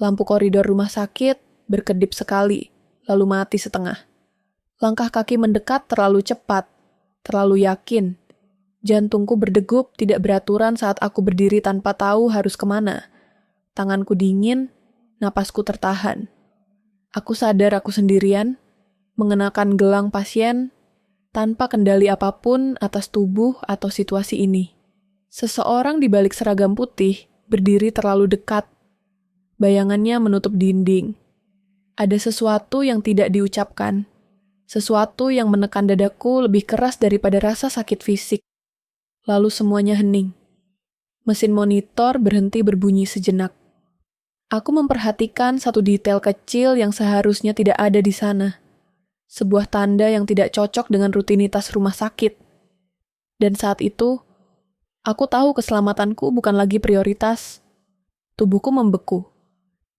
Lampu koridor rumah sakit berkedip sekali, lalu mati setengah. Langkah kaki mendekat terlalu cepat, terlalu yakin. Jantungku berdegup tidak beraturan saat aku berdiri tanpa tahu harus kemana. Tanganku dingin, napasku tertahan. Aku sadar aku sendirian, mengenakan gelang pasien, tanpa kendali apapun atas tubuh atau situasi ini. Seseorang di balik seragam putih berdiri terlalu dekat. Bayangannya menutup dinding. Ada sesuatu yang tidak diucapkan. Sesuatu yang menekan dadaku lebih keras daripada rasa sakit fisik. Lalu semuanya hening. Mesin monitor berhenti berbunyi sejenak. Aku memperhatikan satu detail kecil yang seharusnya tidak ada di sana. Sebuah tanda yang tidak cocok dengan rutinitas rumah sakit. Dan saat itu, aku tahu keselamatanku bukan lagi prioritas. Tubuhku membeku.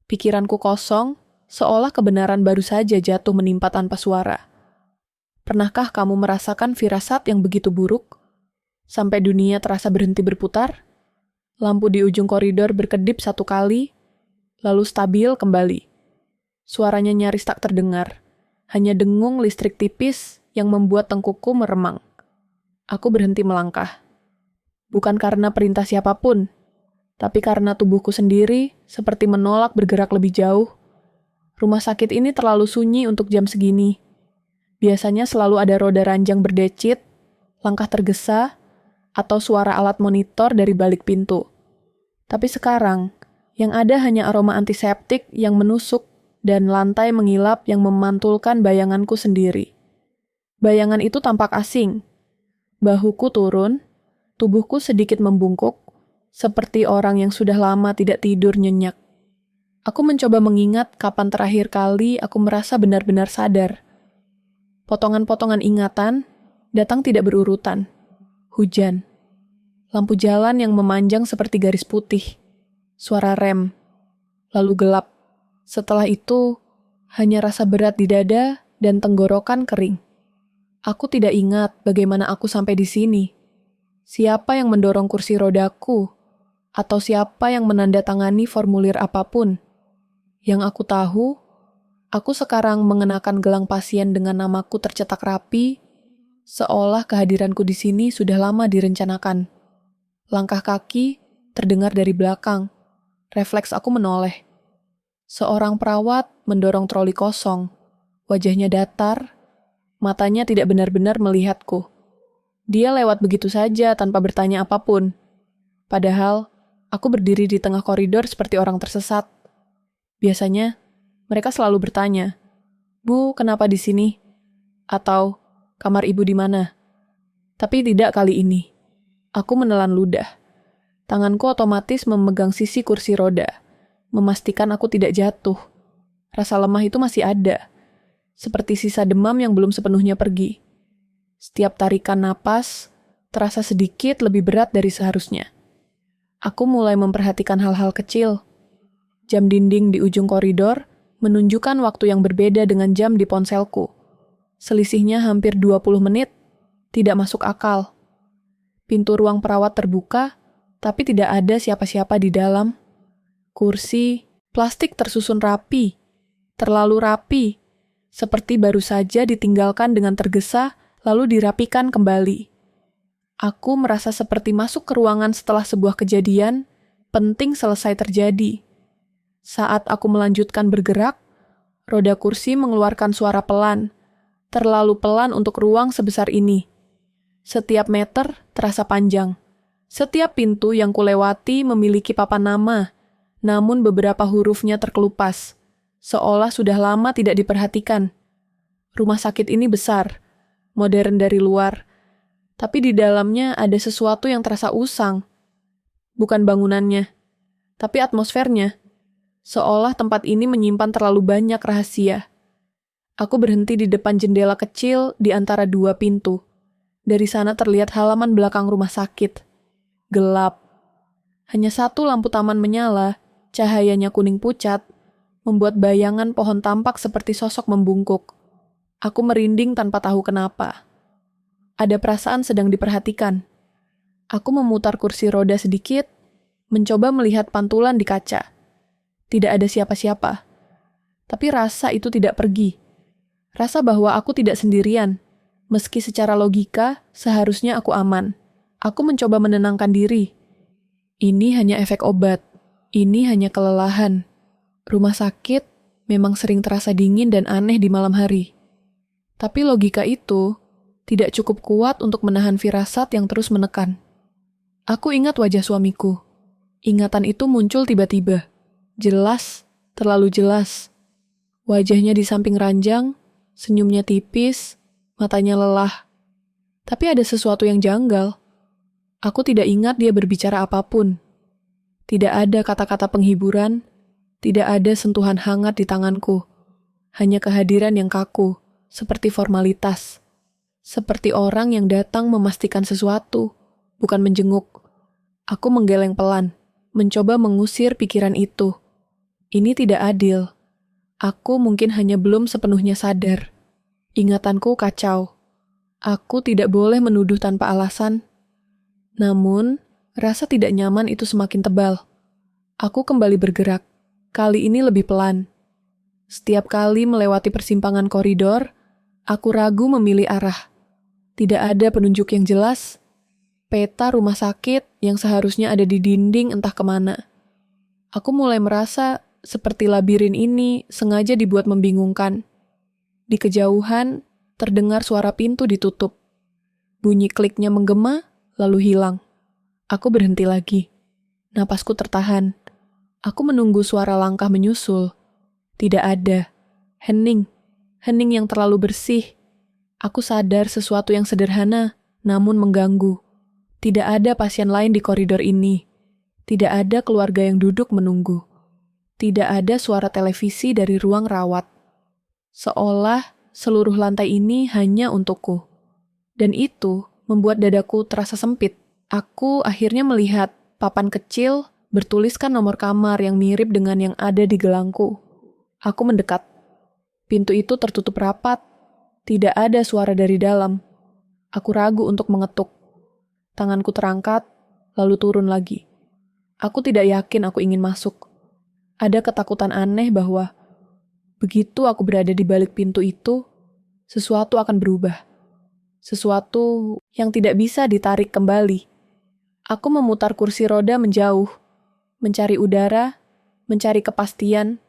Pikiranku kosong, seolah kebenaran baru saja jatuh menimpa tanpa suara. Pernahkah kamu merasakan firasat yang begitu buruk? Sampai dunia terasa berhenti berputar? Lampu di ujung koridor berkedip satu kali, lalu stabil kembali. Suaranya nyaris tak terdengar, hanya dengung listrik tipis yang membuat tengkukku meremang. Aku berhenti melangkah. Bukan karena perintah siapapun, tapi karena tubuhku sendiri seperti menolak bergerak lebih jauh. Rumah sakit ini terlalu sunyi untuk jam segini. Biasanya selalu ada roda ranjang berdecit, langkah tergesa, atau suara alat monitor dari balik pintu. Tapi sekarang, yang ada hanya aroma antiseptik yang menusuk dan lantai mengilap yang memantulkan bayanganku sendiri. Bayangan itu tampak asing. Bahuku turun, tubuhku sedikit membungkuk, seperti orang yang sudah lama tidak tidur nyenyak. Aku mencoba mengingat kapan terakhir kali aku merasa benar-benar sadar. Potongan-potongan ingatan datang tidak berurutan. Hujan. Lampu jalan yang memanjang seperti garis putih. Suara rem. Lalu gelap. Setelah itu, hanya rasa berat di dada dan tenggorokan kering. Aku tidak ingat bagaimana aku sampai di sini. Siapa yang mendorong kursi rodaku? Atau siapa yang menandatangani formulir apapun? Yang aku tahu, aku sekarang mengenakan gelang pasien dengan namaku tercetak rapi, seolah kehadiranku di sini sudah lama direncanakan. Langkah kaki terdengar dari belakang. Refleks aku menoleh. Seorang perawat mendorong troli kosong. Wajahnya datar, matanya tidak benar-benar melihatku. Dia lewat begitu saja tanpa bertanya apapun. Padahal, aku berdiri di tengah koridor seperti orang tersesat. Biasanya, mereka selalu bertanya, "Bu, kenapa di sini?" Atau, "Kamar ibu di mana?" Tapi tidak kali ini. Aku menelan ludah. Tanganku otomatis memegang sisi kursi roda, memastikan aku tidak jatuh. Rasa lemah itu masih ada, seperti sisa demam yang belum sepenuhnya pergi. Setiap tarikan napas terasa sedikit lebih berat dari seharusnya. Aku mulai memperhatikan hal-hal kecil. Jam dinding di ujung koridor menunjukkan waktu yang berbeda dengan jam di ponselku. Selisihnya hampir 20 menit, tidak masuk akal. Pintu ruang perawat terbuka, tapi tidak ada siapa-siapa di dalam. Kursi, plastik tersusun rapi, terlalu rapi, seperti baru saja ditinggalkan dengan tergesa lalu dirapikan kembali. Aku merasa seperti masuk ke ruangan setelah sebuah kejadian penting selesai terjadi. Saat aku melanjutkan bergerak, roda kursi mengeluarkan suara pelan, terlalu pelan untuk ruang sebesar ini. Setiap meter terasa panjang. Setiap pintu yang kulewati memiliki papan nama, namun beberapa hurufnya terkelupas, seolah sudah lama tidak diperhatikan. Rumah sakit ini besar, modern dari luar, tapi di dalamnya ada sesuatu yang terasa usang. Bukan bangunannya, tapi atmosfernya. Seolah tempat ini menyimpan terlalu banyak rahasia. Aku berhenti di depan jendela kecil di antara dua pintu. Dari sana terlihat halaman belakang rumah sakit. Gelap. Hanya satu lampu taman menyala, cahayanya kuning pucat, membuat bayangan pohon tampak seperti sosok membungkuk. Aku merinding tanpa tahu kenapa. Ada perasaan sedang diperhatikan. Aku memutar kursi roda sedikit, mencoba melihat pantulan di kaca. Tidak ada siapa-siapa. Tapi rasa itu tidak pergi. Rasa bahwa aku tidak sendirian. Meski secara logika, seharusnya aku aman. Aku mencoba menenangkan diri. Ini hanya efek obat. Ini hanya kelelahan. Rumah sakit memang sering terasa dingin dan aneh di malam hari. Tapi logika itu tidak cukup kuat untuk menahan firasat yang terus menekan. Aku ingat wajah suamiku. Ingatan itu muncul tiba-tiba. Jelas, terlalu jelas. Wajahnya di samping ranjang, senyumnya tipis, matanya lelah. Tapi ada sesuatu yang janggal. Aku tidak ingat dia berbicara apapun. Tidak ada kata-kata penghiburan, tidak ada sentuhan hangat di tanganku. Hanya kehadiran yang kaku, seperti formalitas. Seperti orang yang datang memastikan sesuatu, bukan menjenguk. Aku menggeleng pelan, mencoba mengusir pikiran itu. Ini tidak adil. Aku mungkin hanya belum sepenuhnya sadar. Ingatanku kacau. Aku tidak boleh menuduh tanpa alasan. Namun, rasa tidak nyaman itu semakin tebal. Aku kembali bergerak, kali ini lebih pelan. Setiap kali melewati persimpangan koridor, aku ragu memilih arah. Tidak ada penunjuk yang jelas. Peta rumah sakit yang seharusnya ada di dinding entah kemana. Aku mulai merasa seperti labirin ini sengaja dibuat membingungkan. Di kejauhan, terdengar suara pintu ditutup. Bunyi kliknya menggema, lalu hilang. Aku berhenti lagi. Napasku tertahan. Aku menunggu suara langkah menyusul. Tidak ada. Hening. Hening yang terlalu bersih. Aku sadar sesuatu yang sederhana, namun mengganggu. Tidak ada pasien lain di koridor ini. Tidak ada keluarga yang duduk menunggu. Tidak ada suara televisi dari ruang rawat. Seolah seluruh lantai ini hanya untukku. Dan itu membuat dadaku terasa sempit. Aku akhirnya melihat papan kecil bertuliskan nomor kamar yang mirip dengan yang ada di gelangku. Aku mendekat. Pintu itu tertutup rapat. Tidak ada suara dari dalam. Aku ragu untuk mengetuk. Tanganku terangkat, lalu turun lagi. Aku tidak yakin aku ingin masuk. Ada ketakutan aneh bahwa begitu aku berada di balik pintu itu, sesuatu akan berubah. Sesuatu yang tidak bisa ditarik kembali. Aku memutar kursi roda menjauh, mencari udara, mencari kepastian.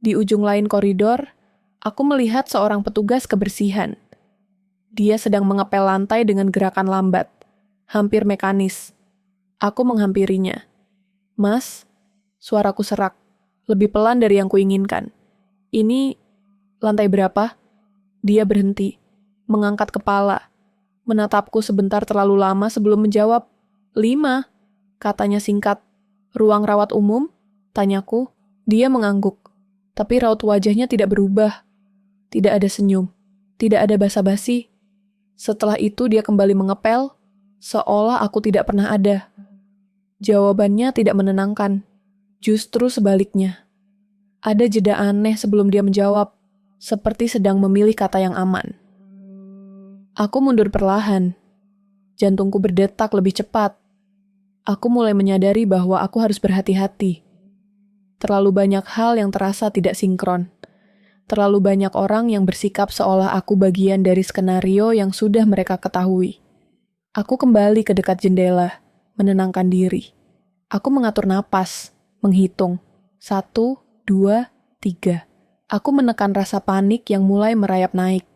Di ujung lain koridor, aku melihat seorang petugas kebersihan. Dia sedang mengepel lantai dengan gerakan lambat, hampir mekanis. Aku menghampirinya. "Mas," suaraku serak, lebih pelan dari yang kuinginkan. "Ini lantai berapa?" Dia berhenti, mengangkat kepala, menatapku sebentar terlalu lama sebelum menjawab. 5, katanya singkat. "Ruang rawat umum?" tanyaku. Dia mengangguk, tapi raut wajahnya tidak berubah. Tidak ada senyum, tidak ada basa-basi. Setelah itu dia kembali mengepel, seolah aku tidak pernah ada. Jawabannya tidak menenangkan, justru sebaliknya. Ada jeda aneh sebelum dia menjawab, seperti sedang memilih kata yang aman. Aku mundur perlahan. Jantungku berdetak lebih cepat. Aku mulai menyadari bahwa aku harus berhati-hati. Terlalu banyak hal yang terasa tidak sinkron. Terlalu banyak orang yang bersikap seolah aku bagian dari skenario yang sudah mereka ketahui. Aku kembali ke dekat jendela, menenangkan diri. Aku mengatur napas, menghitung. 1, 2, 3. Aku menekan rasa panik yang mulai merayap naik.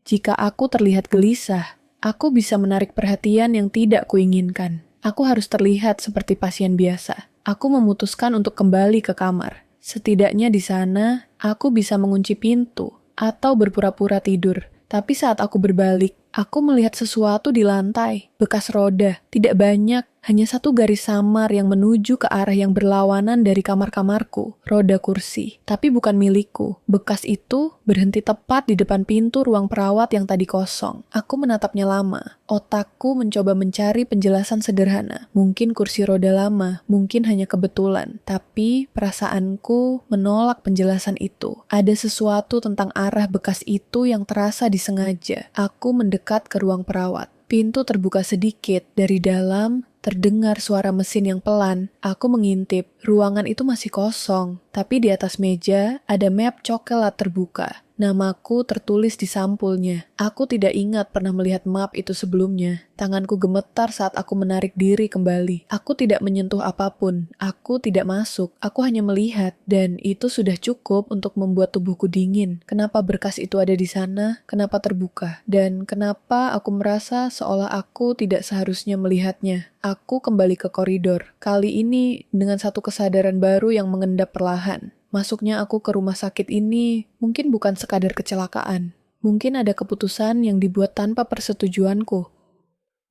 Jika aku terlihat gelisah, aku bisa menarik perhatian yang tidak kuinginkan. Aku harus terlihat seperti pasien biasa. Aku memutuskan untuk kembali ke kamar. Setidaknya di sana, aku bisa mengunci pintu atau berpura-pura tidur. Tapi saat aku berbalik, aku melihat sesuatu di lantai. Bekas roda, tidak banyak, hanya satu garis samar yang menuju ke arah yang berlawanan dari kamar-kamarku. Roda kursi, tapi bukan milikku. Bekas itu berhenti tepat di depan pintu ruang perawat yang tadi kosong. Aku menatapnya lama. Otakku mencoba mencari penjelasan sederhana. Mungkin kursi roda lama, mungkin hanya kebetulan. Tapi perasaanku menolak penjelasan itu. Ada sesuatu tentang arah bekas itu yang terasa disengaja. Aku mendekat ke ruang perawat. Pintu terbuka sedikit dari dalam, Terdengar suara mesin yang pelan. Aku mengintip. Ruangan itu masih kosong. Tapi di atas meja ada map coklat terbuka. Namaku tertulis di sampulnya. Aku tidak ingat pernah melihat map itu sebelumnya. Tanganku gemetar saat aku menarik diri kembali. Aku tidak menyentuh apapun. Aku tidak masuk. Aku hanya melihat. Dan itu sudah cukup untuk membuat tubuhku dingin. Kenapa berkas itu ada di sana? Kenapa terbuka? Dan kenapa aku merasa seolah aku tidak seharusnya melihatnya? Aku kembali ke koridor. Kali ini dengan satu kesadaran baru yang mengendap perlahan. Masuknya aku ke rumah sakit ini mungkin bukan sekadar kecelakaan. Mungkin ada keputusan yang dibuat tanpa persetujuanku.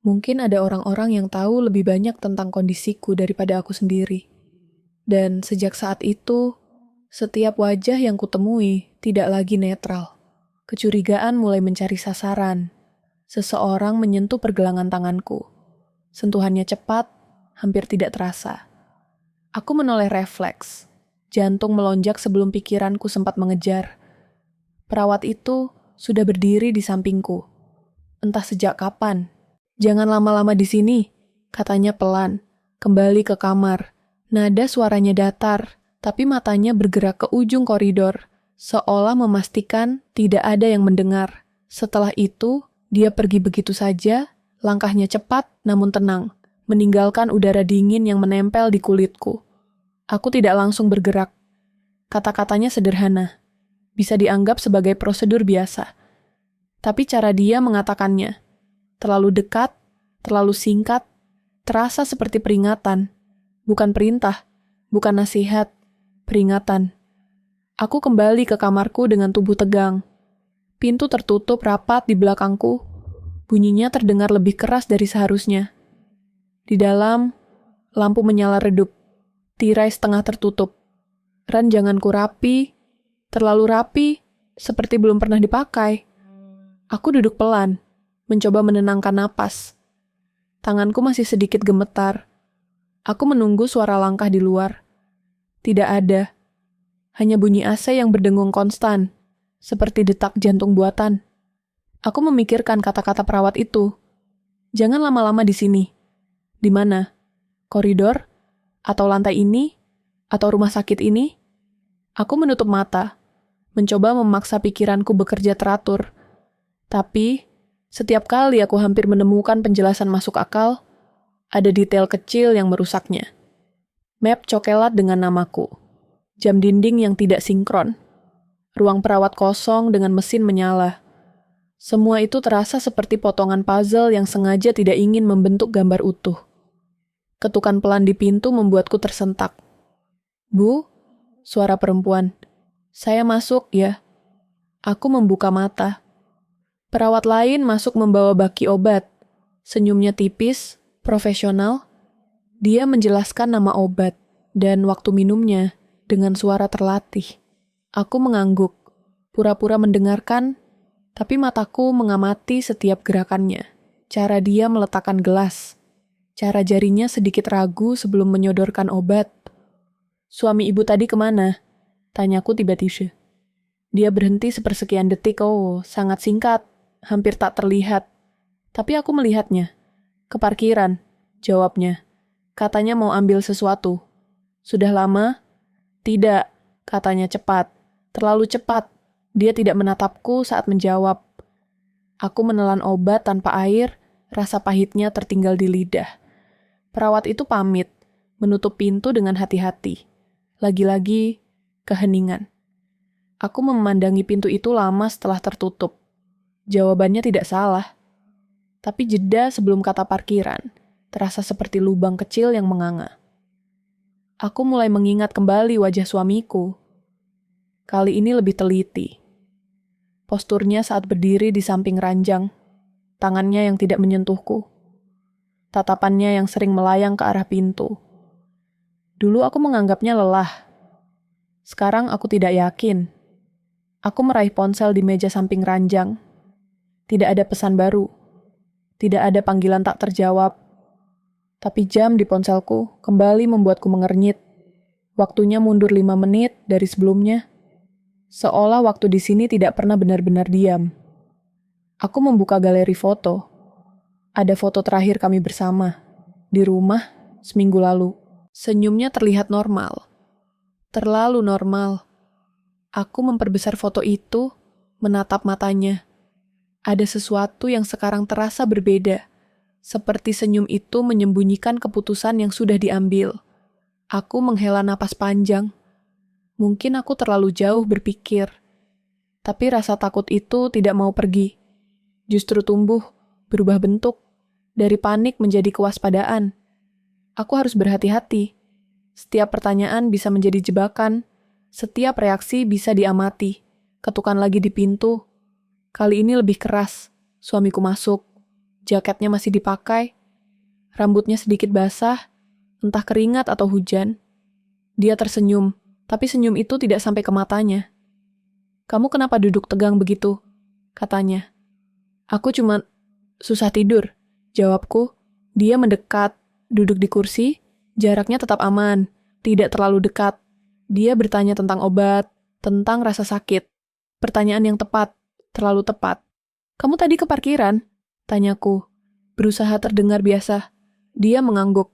Mungkin ada orang-orang yang tahu lebih banyak tentang kondisiku daripada aku sendiri. Dan sejak saat itu, setiap wajah yang kutemui tidak lagi netral. Kecurigaan mulai mencari sasaran. Seseorang menyentuh pergelangan tanganku. Sentuhannya cepat, hampir tidak terasa. Aku menoleh refleks. Jantung melonjak sebelum pikiranku sempat mengejar. Perawat itu sudah berdiri di sampingku. Entah sejak kapan. Jangan lama-lama di sini, katanya pelan. Kembali ke kamar. Nada suaranya datar, tapi matanya bergerak ke ujung koridor, seolah memastikan tidak ada yang mendengar. Setelah itu, dia pergi begitu saja, langkahnya cepat namun tenang, meninggalkan udara dingin yang menempel di kulitku. Aku tidak langsung bergerak. Kata-katanya sederhana, bisa dianggap sebagai prosedur biasa. Tapi cara dia mengatakannya, terlalu dekat, terlalu singkat, terasa seperti peringatan. Bukan perintah, bukan nasihat, peringatan. Aku kembali ke kamarku dengan tubuh tegang. Pintu tertutup rapat di belakangku. Bunyinya terdengar lebih keras dari seharusnya. Di dalam, lampu menyala redup. Tirai setengah tertutup. Ranjanganku rapi, terlalu rapi, seperti belum pernah dipakai. Aku duduk pelan, mencoba menenangkan napas. Tanganku masih sedikit gemetar. Aku menunggu suara langkah di luar. Tidak ada. Hanya bunyi AC yang berdengung konstan, seperti detak jantung buatan. Aku memikirkan kata-kata perawat itu. Jangan lama-lama di sini. Di mana? Koridor? Atau lantai ini? Atau rumah sakit ini? Aku menutup mata, mencoba memaksa pikiranku bekerja teratur. Tapi, setiap kali aku hampir menemukan penjelasan masuk akal, ada detail kecil yang merusaknya. Map coklat dengan namaku. Jam dinding yang tidak sinkron. Ruang perawat kosong dengan mesin menyala. Semua itu terasa seperti potongan puzzle yang sengaja tidak ingin membentuk gambar utuh. Ketukan pelan di pintu membuatku tersentak. Bu, suara perempuan. Saya masuk ya. Aku membuka mata. Perawat lain masuk membawa baki obat. Senyumnya tipis, profesional. Dia menjelaskan nama obat dan waktu minumnya dengan suara terlatih. Aku mengangguk, pura-pura mendengarkan, tapi mataku mengamati setiap gerakannya. Cara dia meletakkan gelas. Cara jarinya sedikit ragu sebelum menyodorkan obat. Suami ibu tadi kemana? Tanyaku tiba-tiba. Dia berhenti sepersekian detik, sangat singkat, hampir tak terlihat. Tapi aku melihatnya. Ke parkiran, jawabnya. Katanya mau ambil sesuatu. Sudah lama? Tidak, katanya cepat. Terlalu cepat. Dia tidak menatapku saat menjawab. Aku menelan obat tanpa air, rasa pahitnya tertinggal di lidah. Perawat itu pamit, menutup pintu dengan hati-hati. Lagi-lagi, keheningan. Aku memandangi pintu itu lama setelah tertutup. Jawabannya tidak salah. Tapi jeda sebelum kata parkiran, terasa seperti lubang kecil yang menganga. Aku mulai mengingat kembali wajah suamiku. Kali ini lebih teliti. Posturnya saat berdiri di samping ranjang, tangannya yang tidak menyentuhku. Tatapannya yang sering melayang ke arah pintu. Dulu aku menganggapnya lelah. Sekarang aku tidak yakin. Aku meraih ponsel di meja samping ranjang. Tidak ada pesan baru. Tidak ada panggilan tak terjawab. Tapi jam di ponselku kembali membuatku mengernyit. Waktunya mundur 5 menit dari sebelumnya. Seolah waktu di sini tidak pernah benar-benar diam. Aku membuka galeri foto. Ada foto terakhir kami bersama. Di rumah, seminggu lalu. Senyumnya terlihat normal. Terlalu normal. Aku memperbesar foto itu, menatap matanya. Ada sesuatu yang sekarang terasa berbeda. Seperti senyum itu menyembunyikan keputusan yang sudah diambil. Aku menghela napas panjang. Mungkin aku terlalu jauh berpikir. Tapi rasa takut itu tidak mau pergi. Justru tumbuh, berubah bentuk. Dari panik menjadi kewaspadaan. Aku harus berhati-hati. Setiap pertanyaan bisa menjadi jebakan. Setiap reaksi bisa diamati. Ketukan lagi di pintu. Kali ini lebih keras. Suamiku masuk. Jaketnya masih dipakai. Rambutnya sedikit basah. Entah keringat atau hujan. Dia tersenyum, tapi senyum itu tidak sampai ke matanya. "Kamu kenapa duduk tegang begitu?" katanya. "Aku cuma susah tidur," jawabku. Dia mendekat, duduk di kursi, jaraknya tetap aman, tidak terlalu dekat. Dia bertanya tentang obat, tentang rasa sakit. Pertanyaan yang tepat, terlalu tepat. "Kamu tadi ke parkiran?" tanyaku. Berusaha terdengar biasa. Dia mengangguk.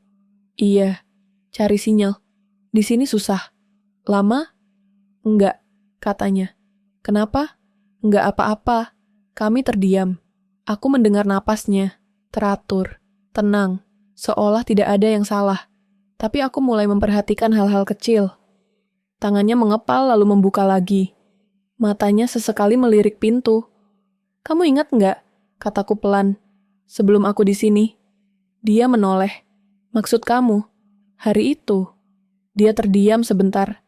"Iya, cari sinyal. Di sini susah." "Lama?" "Enggak," katanya. "Kenapa?" "Enggak apa-apa." Kami terdiam. Aku mendengar napasnya. Teratur, tenang, seolah tidak ada yang salah. Tapi aku mulai memperhatikan hal-hal kecil. Tangannya mengepal lalu membuka lagi. Matanya sesekali melirik pintu. "Kamu ingat nggak?" kataku pelan. "Sebelum aku di sini." Dia menoleh. "Maksud kamu? Hari itu?" Dia terdiam sebentar.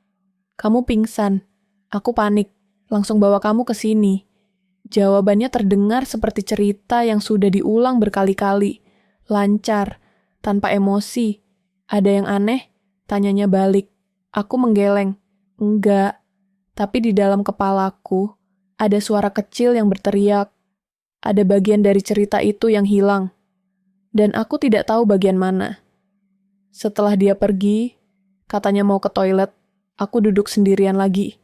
"Kamu pingsan." Aku panik. "Langsung bawa kamu ke sini." Jawabannya terdengar seperti cerita yang sudah diulang berkali-kali. Lancar, tanpa emosi. "Ada yang aneh?" tanyanya balik. Aku menggeleng. "Enggak." Tapi di dalam kepalaku, ada suara kecil yang berteriak. Ada bagian dari cerita itu yang hilang. Dan aku tidak tahu bagian mana. Setelah dia pergi, katanya mau ke toilet, aku duduk sendirian lagi.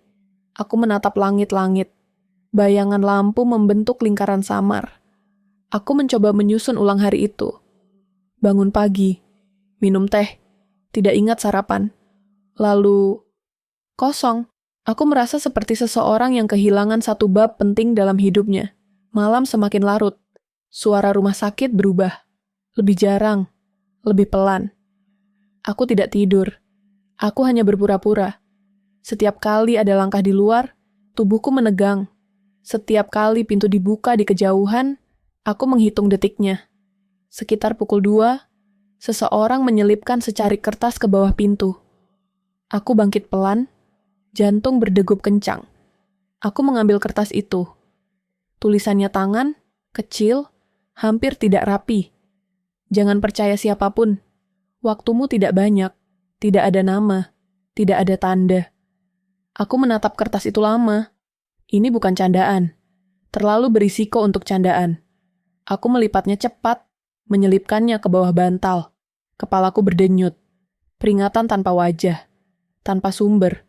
Aku menatap langit-langit. Bayangan lampu membentuk lingkaran samar. Aku mencoba menyusun ulang hari itu. Bangun pagi, minum teh, tidak ingat sarapan. Lalu, kosong. Aku merasa seperti seseorang yang kehilangan satu bab penting dalam hidupnya. Malam semakin larut. Suara rumah sakit berubah. Lebih jarang, lebih pelan. Aku tidak tidur. Aku hanya berpura-pura. Setiap kali ada langkah di luar, tubuhku menegang. Setiap kali pintu dibuka di kejauhan, aku menghitung detiknya. Sekitar pukul 2, seseorang menyelipkan secarik kertas ke bawah pintu. Aku bangkit pelan, jantung berdegup kencang. Aku mengambil kertas itu. Tulisannya tangan, kecil, hampir tidak rapi. "Jangan percaya siapapun. Waktumu tidak banyak. Tidak ada nama. Tidak ada tanda." Aku menatap kertas itu lama. Ini bukan candaan. Terlalu berisiko untuk candaan. Aku melipatnya cepat, menyelipkannya ke bawah bantal. Kepalaku berdenyut. Peringatan tanpa wajah. Tanpa sumber.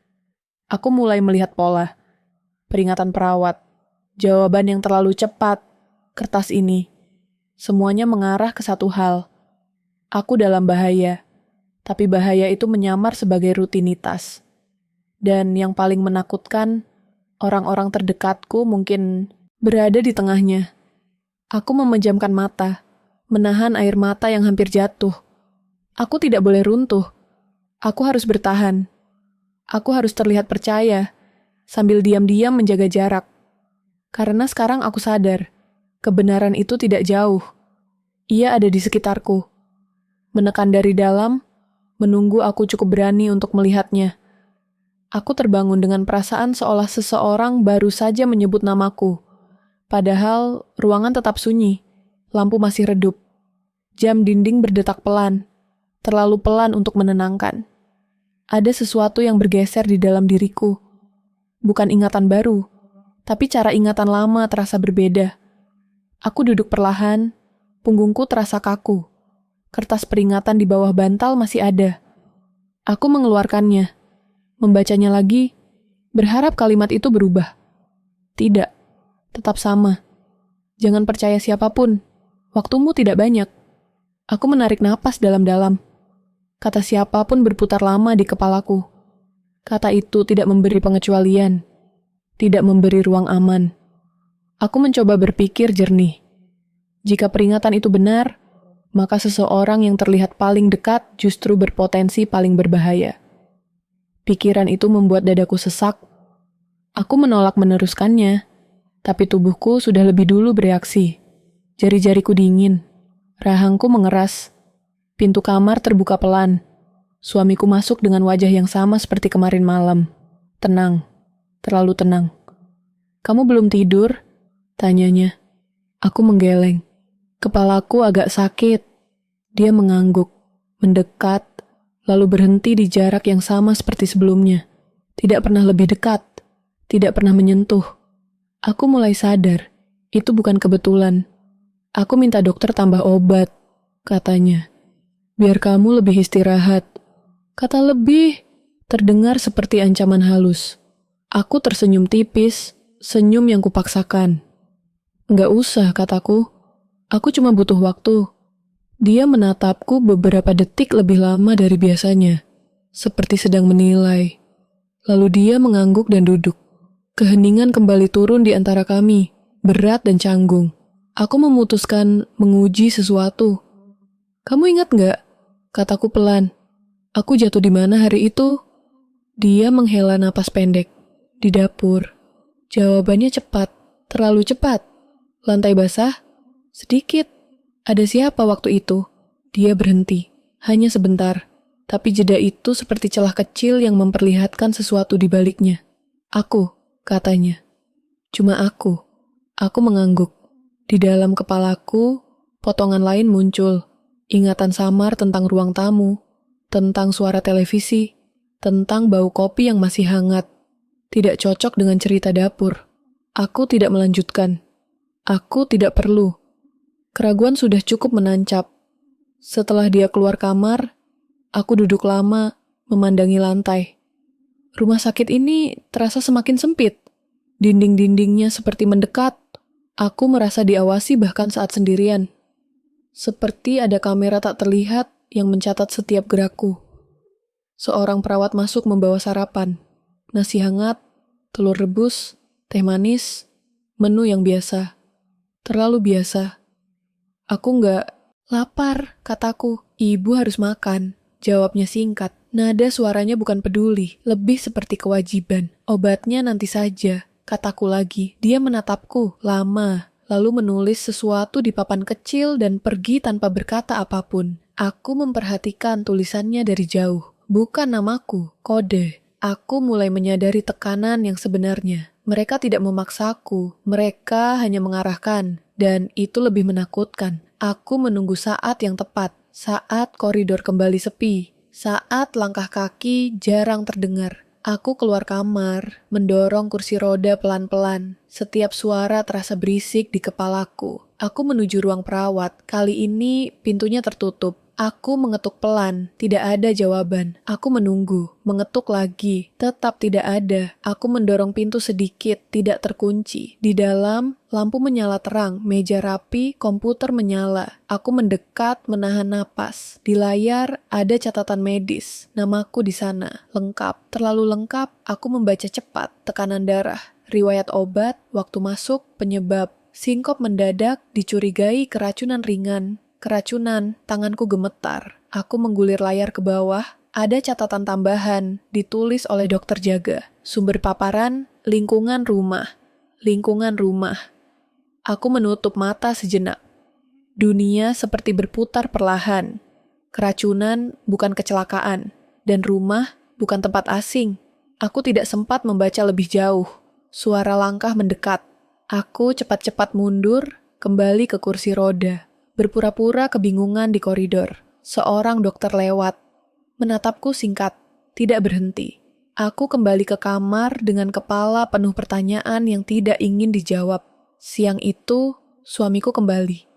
Aku mulai melihat pola. Peringatan perawat. Jawaban yang terlalu cepat. Kertas ini. Semuanya mengarah ke satu hal. Aku dalam bahaya. Tapi bahaya itu menyamar sebagai rutinitas. Dan yang paling menakutkan, orang-orang terdekatku mungkin berada di tengahnya. Aku memejamkan mata, menahan air mata yang hampir jatuh. Aku tidak boleh runtuh. Aku harus bertahan. Aku harus terlihat percaya, sambil diam-diam menjaga jarak. Karena sekarang aku sadar, kebenaran itu tidak jauh. Ia ada di sekitarku. Menekan dari dalam, menunggu aku cukup berani untuk melihatnya. Aku terbangun dengan perasaan seolah seseorang baru saja menyebut namaku. Padahal ruangan tetap sunyi, lampu masih redup. Jam dinding berdetak pelan, terlalu pelan untuk menenangkan. Ada sesuatu yang bergeser di dalam diriku. Bukan ingatan baru, tapi cara ingatan lama terasa berbeda. Aku duduk perlahan, punggungku terasa kaku. Kertas peringatan di bawah bantal masih ada. Aku mengeluarkannya. Membacanya lagi, berharap kalimat itu berubah. Tidak, tetap sama. Jangan percaya siapapun, waktumu tidak banyak. Aku menarik napas dalam-dalam. Kata siapapun berputar lama di kepalaku. Kata itu tidak memberi pengecualian, tidak memberi ruang aman. Aku mencoba berpikir jernih. Jika peringatan itu benar, maka seseorang yang terlihat paling dekat justru berpotensi paling berbahaya. Pikiran itu membuat dadaku sesak. Aku menolak meneruskannya, tapi tubuhku sudah lebih dulu bereaksi. Jari-jariku dingin, rahangku mengeras. Pintu kamar terbuka pelan. Suamiku masuk dengan wajah yang sama seperti kemarin malam. Tenang, terlalu tenang. "Kamu belum tidur?" tanyanya. Aku menggeleng. Kepalaku agak sakit. Dia mengangguk, mendekat, lalu berhenti di jarak yang sama seperti sebelumnya. Tidak pernah lebih dekat, tidak pernah menyentuh. Aku mulai sadar, itu bukan kebetulan. "Aku minta dokter tambah obat," katanya. "Biar kamu lebih istirahat." Kata lebih terdengar seperti ancaman halus. Aku tersenyum tipis, senyum yang kupaksakan. "Nggak usah," kataku. "Aku cuma butuh waktu." Dia menatapku beberapa detik lebih lama dari biasanya, seperti sedang menilai. Lalu dia mengangguk dan duduk. Keheningan kembali turun di antara kami, berat dan canggung. Aku memutuskan menguji sesuatu. "Kamu ingat nggak?" kataku pelan. "Aku jatuh di mana hari itu?" Dia menghela napas pendek. "Di dapur." Jawabannya cepat, terlalu cepat. "Lantai basah?" "Sedikit." "Ada siapa waktu itu?" Dia berhenti, hanya sebentar. Tapi jeda itu seperti celah kecil yang memperlihatkan sesuatu di baliknya. "Aku," katanya. "Cuma aku." Aku mengangguk. Di dalam kepalaku, potongan lain muncul. Ingatan samar tentang ruang tamu, tentang suara televisi, tentang bau kopi yang masih hangat. Tidak cocok dengan cerita dapur. Aku tidak melanjutkan. Aku tidak perlu. Keraguan sudah cukup menancap. Setelah dia keluar kamar, aku duduk lama, memandangi lantai. Rumah sakit ini terasa semakin sempit. Dinding-dindingnya seperti mendekat. Aku merasa diawasi bahkan saat sendirian. Seperti ada kamera tak terlihat yang mencatat setiap gerakku. Seorang perawat masuk membawa sarapan. Nasi hangat, telur rebus, teh manis, menu yang biasa. Terlalu biasa. Aku nggak lapar, kataku. "Ibu harus makan," jawabnya singkat. Nada suaranya bukan peduli, lebih seperti kewajiban. "Obatnya nanti saja," kataku lagi. Dia menatapku lama, lalu menulis sesuatu di papan kecil dan pergi tanpa berkata apapun. Aku memperhatikan tulisannya dari jauh. Bukan namaku, kode. Aku mulai menyadari tekanan yang sebenarnya. Mereka tidak memaksaku, mereka hanya mengarahkan, dan itu lebih menakutkan. Aku menunggu saat yang tepat, saat koridor kembali sepi, saat langkah kaki jarang terdengar. Aku keluar kamar, mendorong kursi roda pelan-pelan. Setiap suara terasa berisik di kepalaku. Aku menuju ruang perawat. Kali ini pintunya tertutup. Aku mengetuk pelan, tidak ada jawaban. Aku menunggu, mengetuk lagi, tetap tidak ada. Aku mendorong pintu sedikit, tidak terkunci. Di dalam, lampu menyala terang, meja rapi, komputer menyala. Aku mendekat, menahan napas. Di layar ada catatan medis, namaku di sana, lengkap. Terlalu lengkap, aku membaca cepat, tekanan darah, riwayat obat, waktu masuk, penyebab. Sinkop mendadak, dicurigai keracunan ringan. Keracunan, tanganku gemetar. Aku menggulir layar ke bawah. Ada catatan tambahan, ditulis oleh dokter jaga. Sumber paparan, lingkungan rumah. Lingkungan rumah. Aku menutup mata sejenak. Dunia seperti berputar perlahan. Keracunan bukan kecelakaan. Dan rumah bukan tempat asing. Aku tidak sempat membaca lebih jauh. Suara langkah mendekat. Aku cepat-cepat mundur, kembali ke kursi roda. Berpura-pura kebingungan di koridor. Seorang dokter lewat. Menatapku singkat, tidak berhenti. Aku kembali ke kamar dengan kepala penuh pertanyaan yang tidak ingin dijawab. Siang itu, suamiku kembali.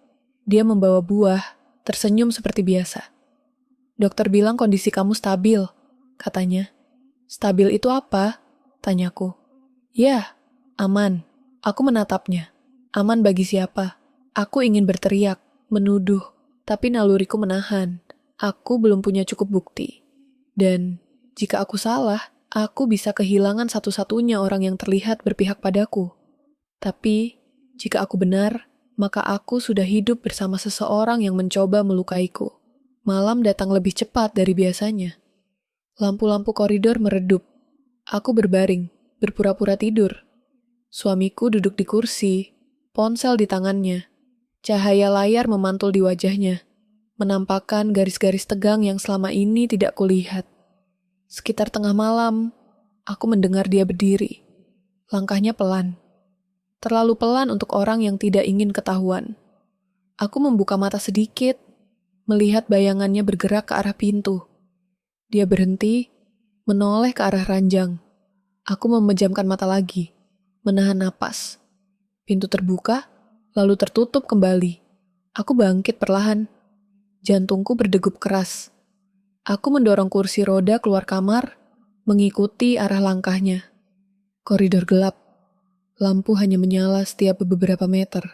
Dia membawa buah, tersenyum seperti biasa. "Dokter bilang kondisi kamu stabil," katanya. "Stabil itu apa?" tanyaku. "Ya, aman." Aku menatapnya. Aman bagi siapa? Aku ingin berteriak, menuduh. Tapi naluriku menahan. Aku belum punya cukup bukti. Dan jika aku salah, aku bisa kehilangan satu-satunya orang yang terlihat berpihak padaku. Tapi, jika aku benar, maka aku sudah hidup bersama seseorang yang mencoba melukaiku. Malam datang lebih cepat dari biasanya. Lampu-lampu koridor meredup. Aku berbaring, berpura-pura tidur. Suamiku duduk di kursi, ponsel di tangannya. Cahaya layar memantul di wajahnya, menampakkan garis-garis tegang yang selama ini tidak kulihat. Sekitar tengah malam, aku mendengar dia berdiri. Langkahnya pelan. Terlalu pelan untuk orang yang tidak ingin ketahuan. Aku membuka mata sedikit, melihat bayangannya bergerak ke arah pintu. Dia berhenti, menoleh ke arah ranjang. Aku memejamkan mata lagi, menahan napas. Pintu terbuka, lalu tertutup kembali. Aku bangkit perlahan. Jantungku berdegup keras. Aku mendorong kursi roda keluar kamar, mengikuti arah langkahnya. Koridor gelap. Lampu hanya menyala setiap beberapa meter.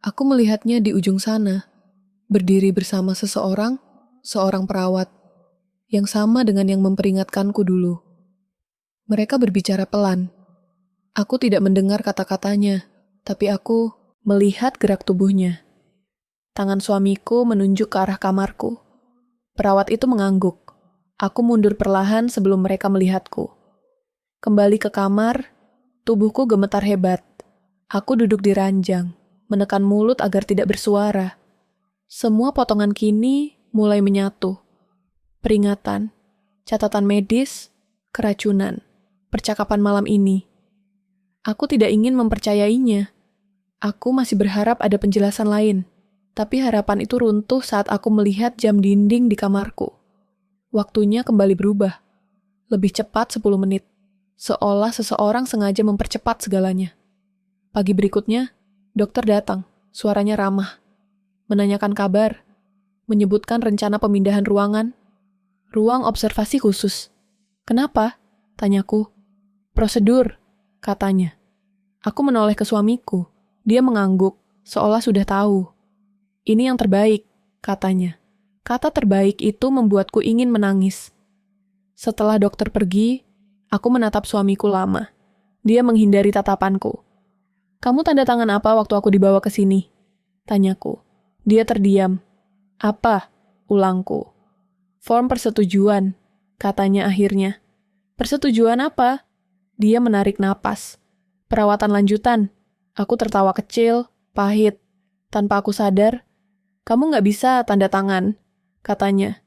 Aku melihatnya di ujung sana, berdiri bersama seorang perawat, yang sama dengan yang memperingatkanku dulu. Mereka berbicara pelan. Aku tidak mendengar kata-katanya, tapi aku melihat gerak tubuhnya. Tangan suamiku menunjuk ke arah kamarku. Perawat itu mengangguk. Aku mundur perlahan sebelum mereka melihatku. Kembali ke kamar, tubuhku gemetar hebat. Aku duduk di ranjang, menekan mulut agar tidak bersuara. Semua potongan kini mulai menyatu. Peringatan, catatan medis, keracunan, percakapan malam ini. Aku tidak ingin mempercayainya. Aku masih berharap ada penjelasan lain. Tapi harapan itu runtuh saat aku melihat jam dinding di kamarku. Waktunya kembali berubah. Lebih cepat 10 menit. Seolah seseorang sengaja mempercepat segalanya. Pagi berikutnya, dokter datang. Suaranya ramah. Menanyakan kabar. Menyebutkan rencana pemindahan ruangan. Ruang observasi khusus. Kenapa? Tanyaku. Prosedur, katanya. Aku menoleh ke suamiku. Dia mengangguk, seolah sudah tahu. Ini yang terbaik, katanya. Kata terbaik itu membuatku ingin menangis. Setelah dokter pergi, aku menatap suamiku lama. Dia menghindari tatapanku. Kamu tanda tangan apa waktu aku dibawa ke sini? Tanyaku. Dia terdiam. Apa? Ulangku. Form persetujuan, katanya akhirnya. Persetujuan apa? Dia menarik napas. Perawatan lanjutan. Aku tertawa kecil, pahit. Tanpa aku sadar, kamu nggak bisa tanda tangan, katanya.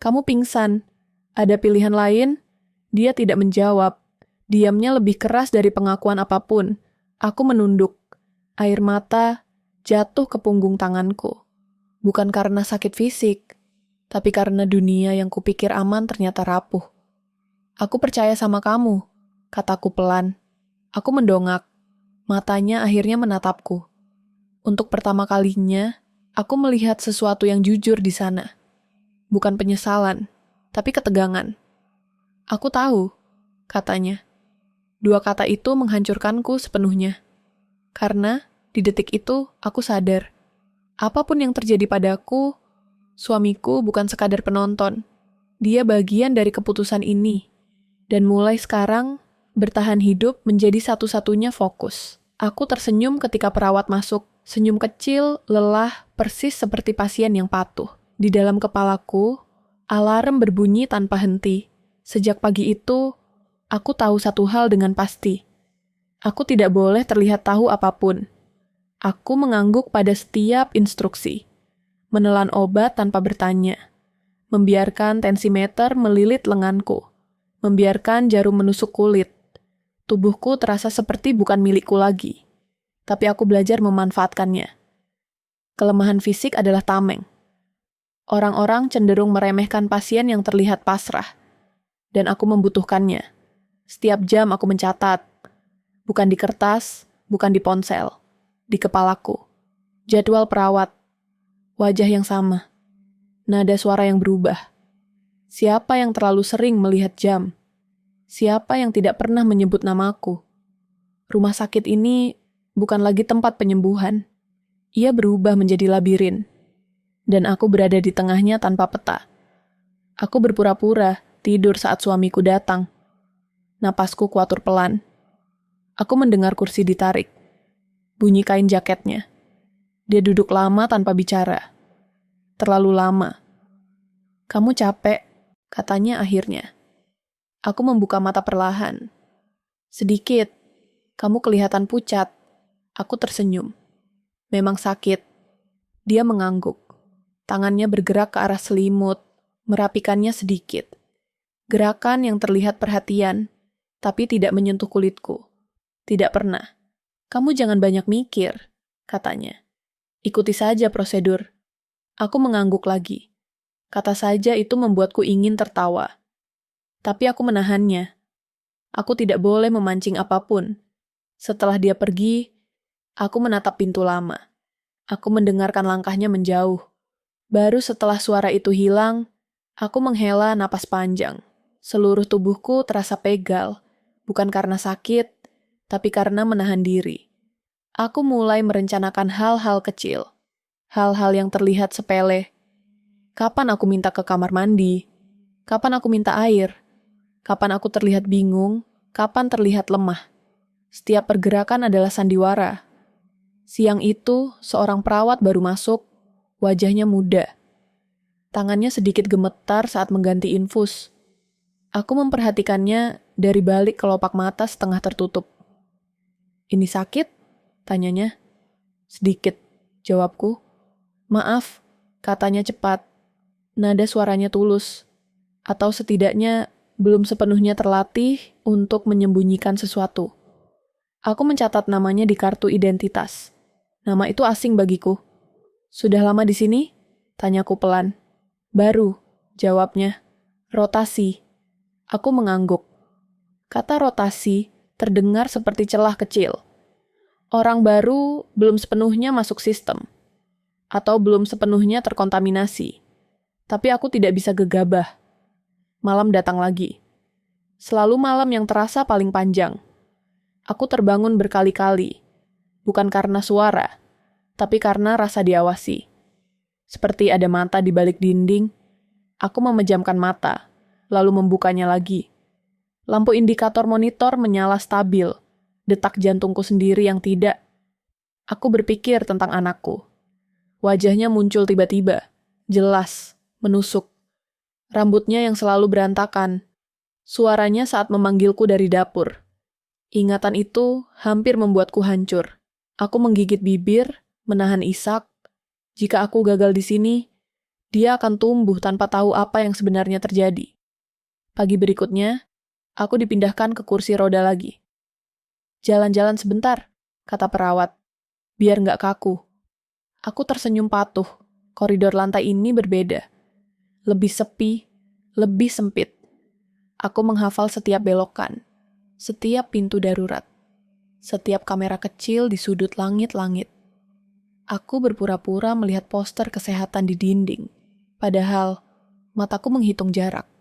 Kamu pingsan. Ada pilihan lain? Dia tidak menjawab. Diamnya lebih keras dari pengakuan apapun. Aku menunduk. Air mata jatuh ke punggung tanganku. Bukan karena sakit fisik, tapi karena dunia yang kupikir aman ternyata rapuh. Aku percaya sama kamu, kataku pelan. Aku mendongak. Matanya akhirnya menatapku. Untuk pertama kalinya, aku melihat sesuatu yang jujur di sana. Bukan penyesalan, tapi ketegangan. Aku tahu, katanya. Dua kata itu menghancurkanku sepenuhnya. Karena di detik itu aku sadar, apapun yang terjadi padaku, suamiku bukan sekadar penonton. Dia bagian dari keputusan ini. Dan mulai sekarang, bertahan hidup menjadi satu-satunya fokus. Aku tersenyum ketika perawat masuk. Senyum kecil, lelah, persis seperti pasien yang patuh. Di dalam kepalaku, alarm berbunyi tanpa henti. Sejak pagi itu, aku tahu satu hal dengan pasti. Aku tidak boleh terlihat tahu apapun. Aku mengangguk pada setiap instruksi. Menelan obat tanpa bertanya. Membiarkan tensimeter melilit lenganku. Membiarkan jarum menusuk kulit. Tubuhku terasa seperti bukan milikku lagi. Tapi aku belajar memanfaatkannya. Kelemahan fisik adalah tameng. Orang-orang cenderung meremehkan pasien yang terlihat pasrah. Dan aku membutuhkannya. Setiap jam aku mencatat. Bukan di kertas, bukan di ponsel. Di kepalaku. Jadwal perawat. Wajah yang sama. Nada suara yang berubah. Siapa yang terlalu sering melihat jam? Siapa yang tidak pernah menyebut namaku? Rumah sakit ini bukan lagi tempat penyembuhan. Ia berubah menjadi labirin. dan aku berada di tengahnya tanpa peta. Aku berpura-pura tidur saat suamiku datang. Napasku kuatur pelan. Aku mendengar kursi ditarik. Bunyi kain jaketnya. Dia duduk lama tanpa bicara. Terlalu lama. "Kamu capek," katanya akhirnya. Aku membuka mata perlahan. "Sedikit. Kamu kelihatan pucat." Aku tersenyum. "Memang sakit." Dia mengangguk. Tangannya bergerak ke arah selimut, merapikannya sedikit. Gerakan yang terlihat perhatian, tapi tidak menyentuh kulitku. Tidak pernah. "Kamu jangan banyak mikir," katanya. "Ikuti saja prosedur." Aku mengangguk lagi. Kata saja itu membuatku ingin tertawa. Tapi aku menahannya. Aku tidak boleh memancing apapun. Setelah dia pergi, aku menatap pintu lama. Aku mendengarkan langkahnya menjauh. Baru setelah suara itu hilang, aku menghela napas panjang. Seluruh tubuhku terasa pegal, bukan karena sakit, tapi karena menahan diri. Aku mulai merencanakan hal-hal kecil. Hal-hal yang terlihat sepele. Kapan aku minta ke kamar mandi? Kapan aku minta air? Kapan aku terlihat bingung? Kapan terlihat lemah? Setiap pergerakan adalah sandiwara. Siang itu, seorang perawat baru masuk, wajahnya muda. Tangannya sedikit gemetar saat mengganti infus. Aku memperhatikannya dari balik kelopak mata setengah tertutup. "Ini sakit?" tanyanya. "Sedikit," jawabku. "Maaf," katanya cepat. Nada suaranya tulus. Atau setidaknya belum sepenuhnya terlatih untuk menyembunyikan sesuatu. Aku mencatat namanya di kartu identitas. Nama itu asing bagiku. "Sudah lama di sini?" tanyaku pelan. "Baru," jawabnya. "Rotasi." Aku mengangguk. Kata rotasi terdengar seperti celah kecil. Orang baru belum sepenuhnya masuk sistem. Atau belum sepenuhnya terkontaminasi. Tapi aku tidak bisa gegabah. Malam datang lagi. Selalu malam yang terasa paling panjang. Aku terbangun berkali-kali. Bukan karena suara, tapi karena rasa diawasi. Seperti ada mata di balik dinding, aku memejamkan mata, lalu membukanya lagi. Lampu indikator monitor menyala stabil, detak jantungku sendiri yang tidak. Aku berpikir tentang anakku. Wajahnya muncul tiba-tiba, jelas, menusuk. Rambutnya yang selalu berantakan. Suaranya saat memanggilku dari dapur. Ingatan itu hampir membuatku hancur. Aku menggigit bibir, menahan isak. Jika aku gagal di sini, dia akan tumbuh tanpa tahu apa yang sebenarnya terjadi. Pagi berikutnya, aku dipindahkan ke kursi roda lagi. "Jalan-jalan sebentar," kata perawat. "Biar nggak kaku." Aku tersenyum patuh. Koridor lantai ini berbeda. Lebih sepi, lebih sempit. Aku menghafal setiap belokan, setiap pintu darurat, setiap kamera kecil di sudut langit-langit. Aku berpura-pura melihat poster kesehatan di dinding. Padahal, mataku menghitung jarak.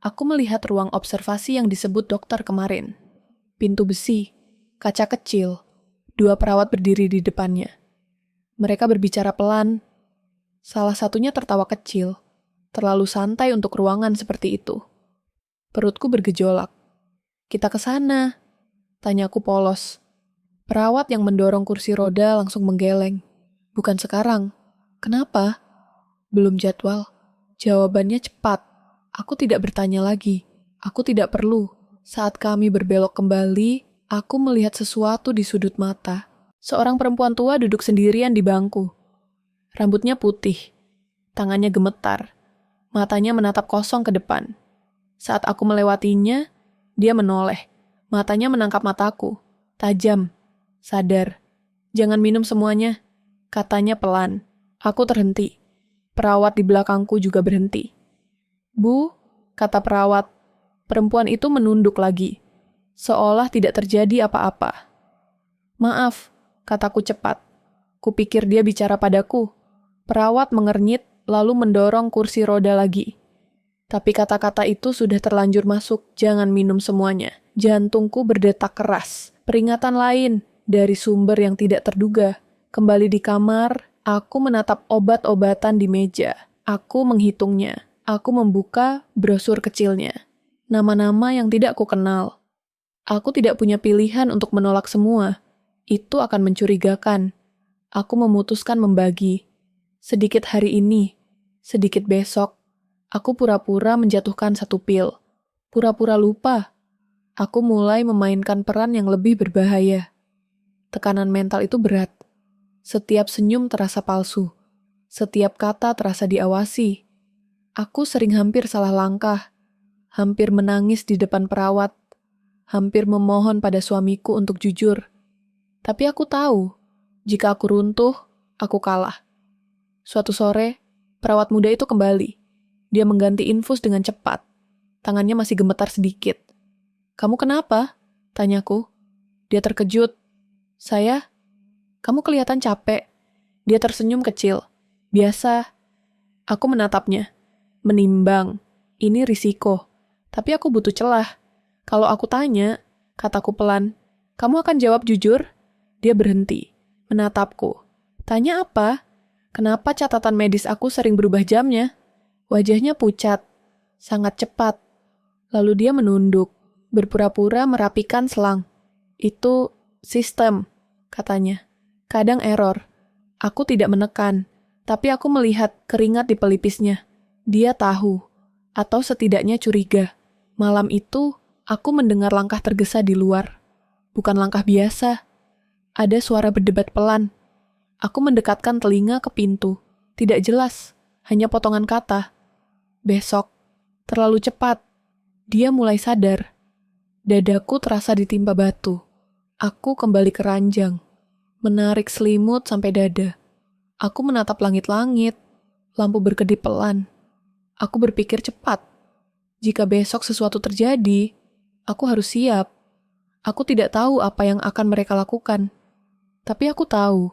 Aku melihat ruang observasi yang disebut dokter kemarin. Pintu besi, kaca kecil, 2 perawat berdiri di depannya. Mereka berbicara pelan. Salah satunya tertawa kecil, terlalu santai untuk ruangan seperti itu. Perutku bergejolak. "Kita ke sana," tanyaku polos. Perawat yang mendorong kursi roda langsung menggeleng. "Bukan sekarang." "Kenapa?" "Belum jadwal." Jawabannya cepat. Aku tidak bertanya lagi. Aku tidak perlu. Saat kami berbelok kembali, aku melihat sesuatu di sudut mata. Seorang perempuan tua duduk sendirian di bangku. Rambutnya putih. Tangannya gemetar. Matanya menatap kosong ke depan. Saat aku melewatinya, dia menoleh. Matanya menangkap mataku. Tajam. Sadar. "Jangan minum semuanya," katanya pelan. Aku terhenti. Perawat di belakangku juga berhenti. "Bu," kata perawat. Perempuan itu menunduk lagi, seolah tidak terjadi apa-apa. "Maaf," kataku cepat. Kupikir dia bicara padaku. Perawat mengernyit lalu mendorong kursi roda lagi. Tapi kata-kata itu sudah terlanjur masuk. "Jangan minum semuanya." Jantungku berdetak keras. Peringatan lain dari sumber yang tidak terduga. Kembali di kamar, Aku menatap obat-obatan di meja. Aku menghitungnya. Aku membuka brosur kecilnya. Nama-nama yang tidak aku kenal. Aku tidak punya pilihan untuk menolak semua. Itu akan mencurigakan. Aku memutuskan membagi. Sedikit hari ini, sedikit besok. Aku pura-pura menjatuhkan satu pil. Pura-pura lupa. Aku mulai memainkan peran yang lebih berbahaya. Tekanan mental itu berat. Setiap senyum terasa palsu. Setiap kata terasa diawasi. Aku sering hampir salah langkah. Hampir menangis di depan perawat. Hampir memohon pada suamiku untuk jujur. Tapi aku tahu, jika aku runtuh, aku kalah. Suatu sore, perawat muda itu kembali. Dia mengganti infus dengan cepat. Tangannya masih gemetar sedikit. "Kamu kenapa?" tanyaku. Dia terkejut. "Saya? Kamu kelihatan capek." Dia tersenyum kecil. "Biasa." Aku menatapnya. Menimbang. Ini risiko. Tapi aku butuh celah. Kalau aku tanya, kataku pelan, "Kamu akan jawab jujur?" Dia berhenti. Menatapku. "Tanya apa? Kenapa catatan medis aku sering berubah jamnya?" Wajahnya pucat. Sangat cepat. Lalu dia menunduk. Berpura-pura merapikan selang. "Itu sistem," katanya. "Kadang error." Aku tidak menekan, tapi aku melihat keringat di pelipisnya. Dia tahu, atau setidaknya curiga. Malam itu, aku mendengar langkah tergesa di luar. Bukan langkah biasa. Ada suara berdebat pelan. Aku mendekatkan telinga ke pintu. Tidak jelas, hanya potongan kata. "Besok." Terlalu cepat. Dia mulai sadar. Dadaku terasa ditimpa batu. Aku kembali ke ranjang. Menarik selimut sampai dada. Aku menatap langit-langit. Lampu berkedip pelan. Aku berpikir cepat. Jika besok sesuatu terjadi, aku harus siap. Aku tidak tahu apa yang akan mereka lakukan. Tapi aku tahu.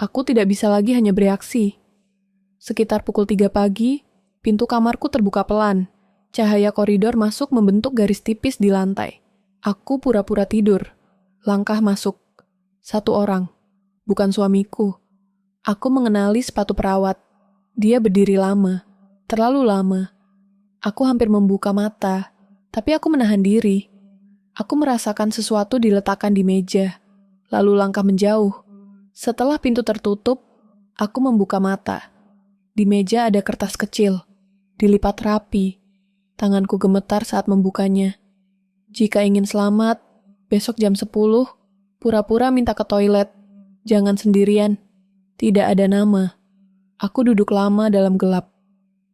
Aku tidak bisa lagi hanya bereaksi. Sekitar pukul 3 pagi, pintu kamarku terbuka pelan. Cahaya koridor masuk membentuk garis tipis di lantai. Aku pura-pura tidur. Langkah masuk. Satu orang. Bukan suamiku. Aku mengenali sepatu perawat. Dia berdiri lama. Terlalu lama. Aku hampir membuka mata. Tapi aku menahan diri. Aku merasakan sesuatu diletakkan di meja. Lalu langkah menjauh. Setelah pintu tertutup, aku membuka mata. Di meja ada kertas kecil. Dilipat rapi. Tanganku gemetar saat membukanya. Jika ingin selamat, besok jam 10, pura-pura minta ke toilet. Jangan sendirian. Tidak ada nama. Aku duduk lama dalam gelap.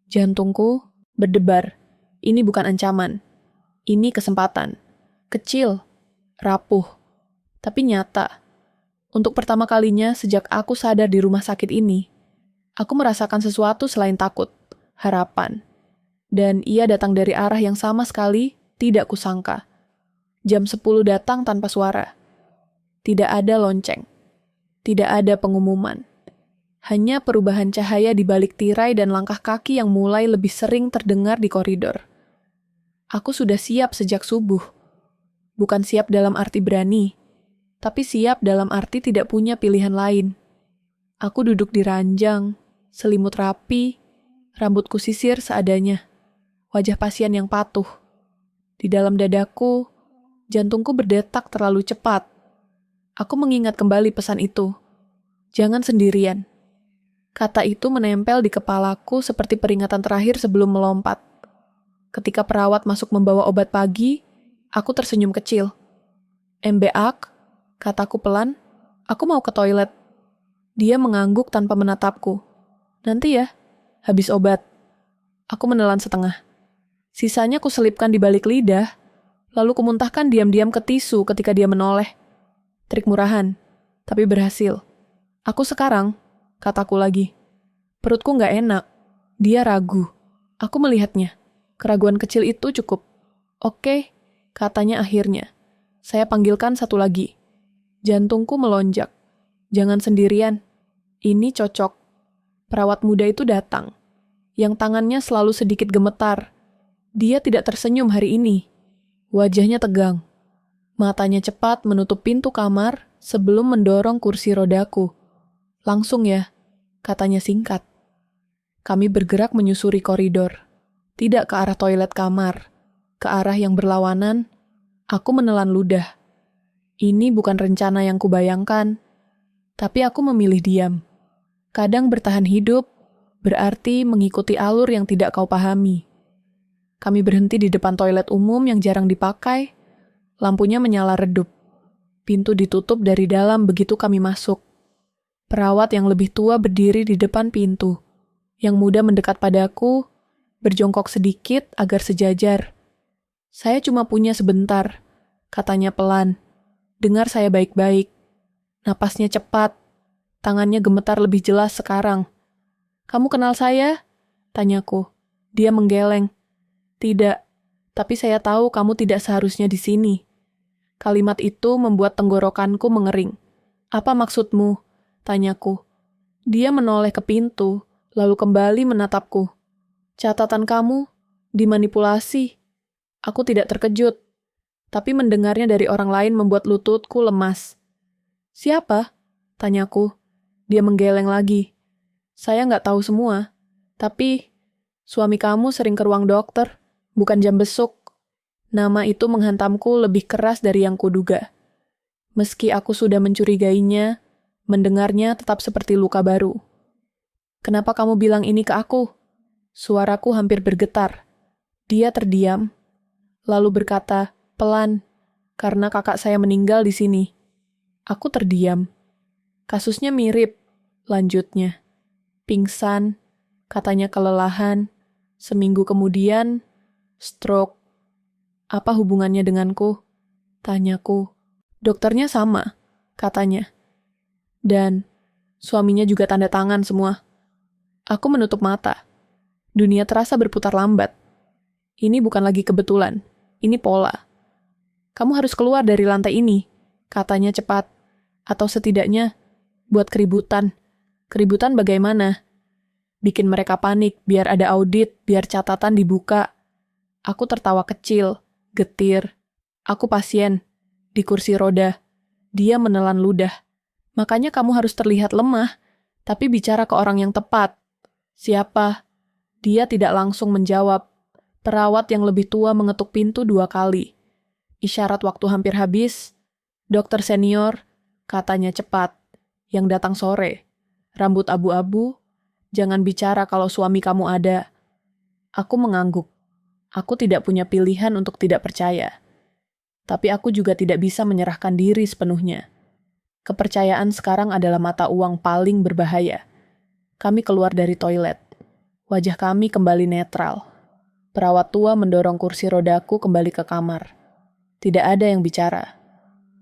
Jantungku berdebar. Ini bukan ancaman. Ini kesempatan. Kecil. Rapuh. Tapi nyata. Untuk pertama kalinya sejak aku sadar di rumah sakit ini, aku merasakan sesuatu selain takut. Harapan. Dan ia datang dari arah yang sama sekali tidak kusangka. Jam 10 datang tanpa suara. Tidak ada lonceng. Tidak ada pengumuman. Hanya perubahan cahaya di balik tirai dan langkah kaki yang mulai lebih sering terdengar di koridor. Aku sudah siap sejak subuh. Bukan siap dalam arti berani, tapi siap dalam arti tidak punya pilihan lain. Aku duduk di ranjang, selimut rapi, rambutku sisir seadanya. Wajah pasien yang patuh. Di dalam dadaku, jantungku berdetak terlalu cepat. Aku mengingat kembali pesan itu. Jangan sendirian. Kata itu menempel di kepalaku seperti peringatan terakhir sebelum melompat. Ketika perawat masuk membawa obat pagi, aku tersenyum kecil. "MBAK," kataku pelan, "aku mau ke toilet." Dia mengangguk tanpa menatapku. "Nanti ya, habis obat." Aku menelan setengah. Sisanya kuselipkan di balik lidah, lalu kumuntahkan diam-diam ke tisu ketika dia menoleh. Trik murahan, tapi berhasil. "Aku sekarang," kataku lagi. Perutku nggak enak. Dia ragu. Aku melihatnya. Keraguan kecil itu cukup. "Oke," katanya akhirnya. Saya panggilkan satu lagi. Jantungku melonjak. "Jangan sendirian. Ini cocok." Perawat muda itu datang. Yang tangannya selalu sedikit gemetar. Dia tidak tersenyum hari ini. Wajahnya tegang. Matanya cepat menutup pintu kamar sebelum mendorong kursi rodaku. "Langsung ya," katanya singkat. Kami bergerak menyusuri koridor. Tidak ke arah toilet kamar. Ke arah yang berlawanan, aku menelan ludah. Ini bukan rencana yang kubayangkan. Tapi aku memilih diam. Kadang bertahan hidup, berarti mengikuti alur yang tidak kau pahami. Kami berhenti di depan toilet umum yang jarang dipakai. Lampunya menyala redup. Pintu ditutup dari dalam begitu kami masuk. Perawat yang lebih tua berdiri di depan pintu. Yang muda mendekat padaku, berjongkok sedikit agar sejajar. Saya cuma punya sebentar, katanya pelan. Dengar saya baik-baik. Napasnya cepat. Tangannya gemetar lebih jelas sekarang. Kamu kenal saya? Tanyaku. Dia menggeleng. Tidak, tapi saya tahu kamu tidak seharusnya di sini. Kalimat itu membuat tenggorokanku mengering. Apa maksudmu? Tanyaku. Dia menoleh ke pintu, lalu kembali menatapku. Catatan kamu dimanipulasi. Aku tidak terkejut, tapi mendengarnya dari orang lain membuat lututku lemas. Siapa? Tanyaku. Dia menggeleng lagi. Saya nggak tahu semua, tapi suami kamu sering ke ruang dokter, bukan jam besuk. Nama itu menghantamku lebih keras dari yang kuduga. Meski aku sudah mencurigainya, mendengarnya tetap seperti luka baru. Kenapa kamu bilang ini ke aku? Suaraku hampir bergetar. Dia terdiam, lalu berkata, pelan, karena kakak saya meninggal di sini. Aku terdiam. Kasusnya mirip, lanjutnya. Pingsan, katanya kelelahan. Seminggu kemudian, stroke. Apa hubungannya denganku? Tanyaku. Dokternya sama, katanya. Dan suaminya juga tanda tangan semua. Aku menutup mata. Dunia terasa berputar lambat. Ini bukan lagi kebetulan. Ini pola. Kamu harus keluar dari lantai ini, katanya cepat. Atau setidaknya, buat keributan. Keributan bagaimana? Bikin mereka panik, biar ada audit, biar catatan dibuka. Aku tertawa kecil, getir. Aku pasien, di kursi roda. Dia menelan ludah. Makanya kamu harus terlihat lemah, tapi bicara ke orang yang tepat. Siapa? Dia tidak langsung menjawab. Perawat yang lebih tua mengetuk pintu 2 kali. Isyarat waktu hampir habis. Dokter senior, katanya cepat. Yang datang sore. Rambut abu-abu. Jangan bicara kalau suami kamu ada. Aku mengangguk. Aku tidak punya pilihan untuk tidak percaya. Tapi aku juga tidak bisa menyerahkan diri sepenuhnya. Kepercayaan sekarang adalah mata uang paling berbahaya. Kami keluar dari toilet. Wajah kami kembali netral. Perawat tua mendorong kursi rodaku kembali ke kamar. Tidak ada yang bicara.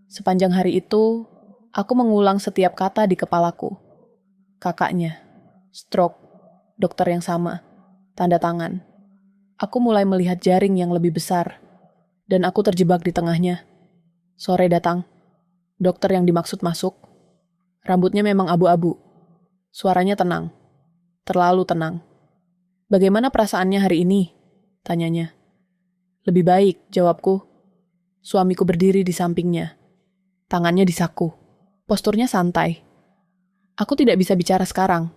Sepanjang hari itu, aku mengulang setiap kata di kepalaku. Kakaknya, stroke, dokter yang sama, tanda tangan. Aku mulai melihat jaring yang lebih besar, dan aku terjebak di tengahnya. Sore datang. Dokter yang dimaksud masuk. Rambutnya memang abu-abu. Suaranya tenang. Terlalu tenang. Bagaimana perasaannya hari ini? Tanyanya. Lebih baik, jawabku. Suamiku berdiri di sampingnya. Tangannya di saku. Posturnya santai. Aku tidak bisa bicara sekarang.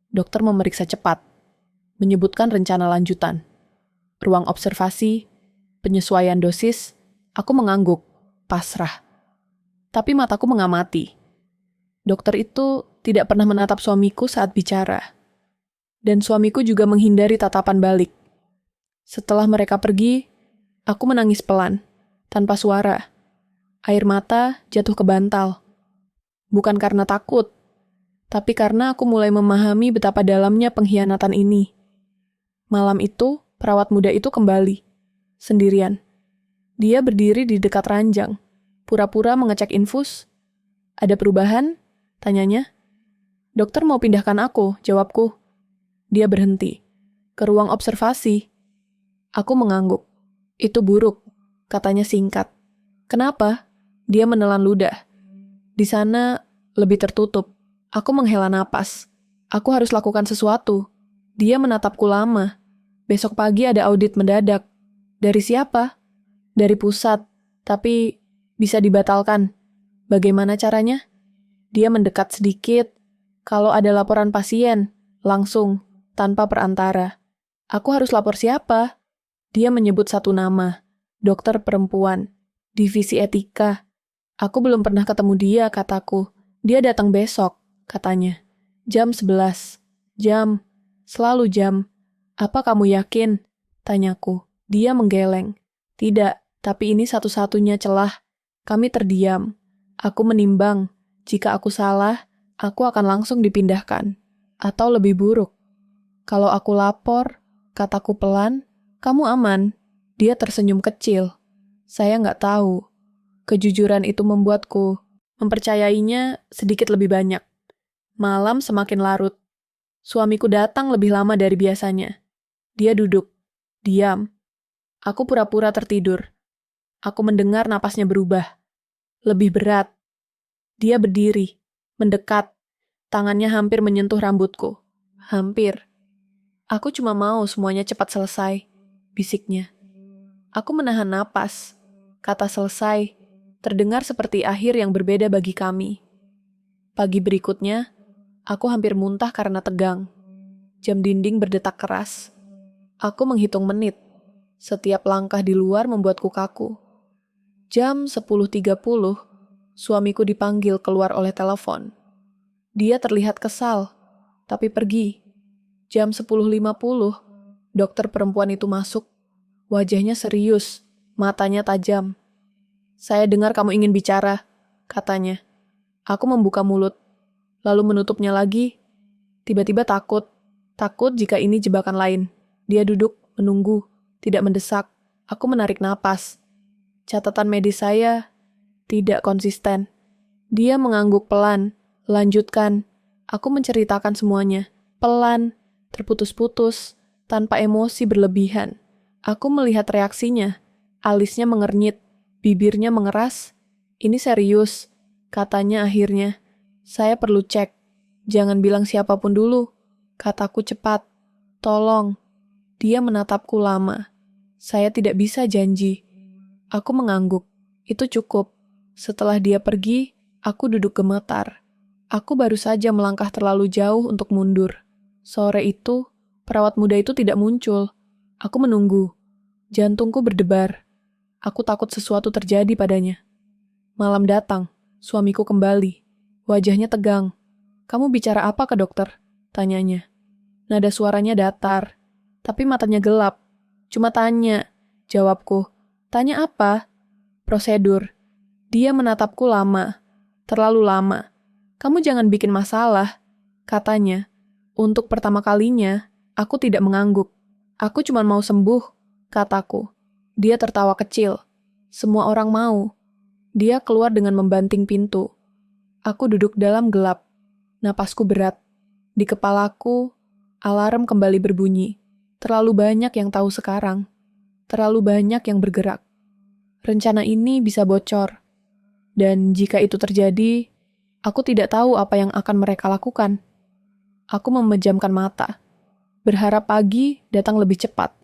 Dokter memeriksa cepat. Menyebutkan rencana lanjutan. Ruang observasi, penyesuaian dosis. Aku mengangguk, pasrah. Tapi mataku mengamati. Dokter itu tidak pernah menatap suamiku saat bicara. Dan suamiku juga menghindari tatapan balik. Setelah mereka pergi, aku menangis pelan, tanpa suara. Air mata jatuh ke bantal. Bukan karena takut, tapi karena aku mulai memahami betapa dalamnya pengkhianatan ini. Malam itu, perawat muda itu kembali, sendirian. Dia berdiri di dekat ranjang, pura-pura mengecek infus. Ada perubahan? Tanyanya. Dokter mau pindahkan aku, jawabku. Dia berhenti. Ke ruang observasi. Aku mengangguk. Itu buruk, katanya singkat. Kenapa? Dia menelan ludah. Di sana lebih tertutup. Aku menghela napas. Aku harus lakukan sesuatu. Dia menatapku lama. Besok pagi ada audit mendadak. Dari siapa? Dari pusat. Tapi bisa dibatalkan. Bagaimana caranya? Dia mendekat sedikit. Kalau ada laporan pasien, langsung, tanpa perantara. Aku harus lapor siapa? Dia menyebut satu nama, dokter perempuan, divisi etika. Aku belum pernah ketemu dia, kataku. Dia datang besok, katanya. Jam 11. Jam. Selalu jam. Apa kamu yakin? Tanyaku. Dia menggeleng. Tidak, tapi ini satu-satunya celah. Kami terdiam. Aku menimbang. Jika aku salah, aku akan langsung dipindahkan. Atau lebih buruk. Kalau aku lapor, kataku pelan, kamu aman. Dia tersenyum kecil. Saya nggak tahu. Kejujuran itu membuatku mempercayainya sedikit lebih banyak. Malam semakin larut. Suamiku datang lebih lama dari biasanya. Dia duduk. Diam. Aku pura-pura tertidur. Aku mendengar napasnya berubah. Lebih berat. Dia berdiri. Mendekat. Tangannya hampir menyentuh rambutku. Hampir. Aku cuma mau semuanya cepat selesai. Bisiknya. Aku menahan napas. Kata selesai terdengar seperti akhir yang berbeda bagi kami. Pagi berikutnya, aku hampir muntah karena tegang. Jam dinding berdetak keras. Aku menghitung menit. Setiap langkah di luar membuatku kaku. Jam 10.30, suamiku dipanggil keluar oleh telepon. Dia terlihat kesal, tapi pergi. Jam 10.50, dokter perempuan itu masuk. Wajahnya serius, matanya tajam. Saya dengar kamu ingin bicara, katanya. Aku membuka mulut, lalu menutupnya lagi. Tiba-tiba takut jika ini jebakan lain. Dia duduk, menunggu, tidak mendesak. Aku menarik napas. Catatan medis saya tidak konsisten. Dia mengangguk pelan, lanjutkan. Aku menceritakan semuanya, pelan, terputus-putus, tanpa emosi berlebihan. Aku melihat reaksinya, alisnya mengernyit. Bibirnya mengeras. Ini serius, katanya akhirnya. Saya perlu cek. Jangan bilang siapapun dulu, kataku cepat. Tolong. Dia menatapku lama. Saya tidak bisa janji. Aku mengangguk. Itu cukup. Setelah dia pergi, aku duduk gemetar. Aku baru saja melangkah terlalu jauh untuk mundur. Sore itu, perawat muda itu tidak muncul. Aku menunggu. Jantungku berdebar. Aku takut sesuatu terjadi padanya. Malam datang, suamiku kembali. Wajahnya tegang. Kamu bicara apa ke dokter? Tanyanya. Nada suaranya datar, tapi matanya gelap. Cuma tanya, jawabku. Tanya apa? Prosedur. Dia menatapku lama, terlalu lama. Kamu jangan bikin masalah, katanya. Untuk pertama kalinya, aku tidak mengangguk. Aku cuma mau sembuh, kataku. Dia tertawa kecil. Semua orang mau. Dia keluar dengan membanting pintu. Aku duduk dalam gelap. Napasku berat. Di kepalaku, alarm kembali berbunyi. Terlalu banyak yang tahu sekarang. Terlalu banyak yang bergerak. Rencana ini bisa bocor. Dan jika itu terjadi, aku tidak tahu apa yang akan mereka lakukan. Aku memejamkan mata. Berharap pagi datang lebih cepat.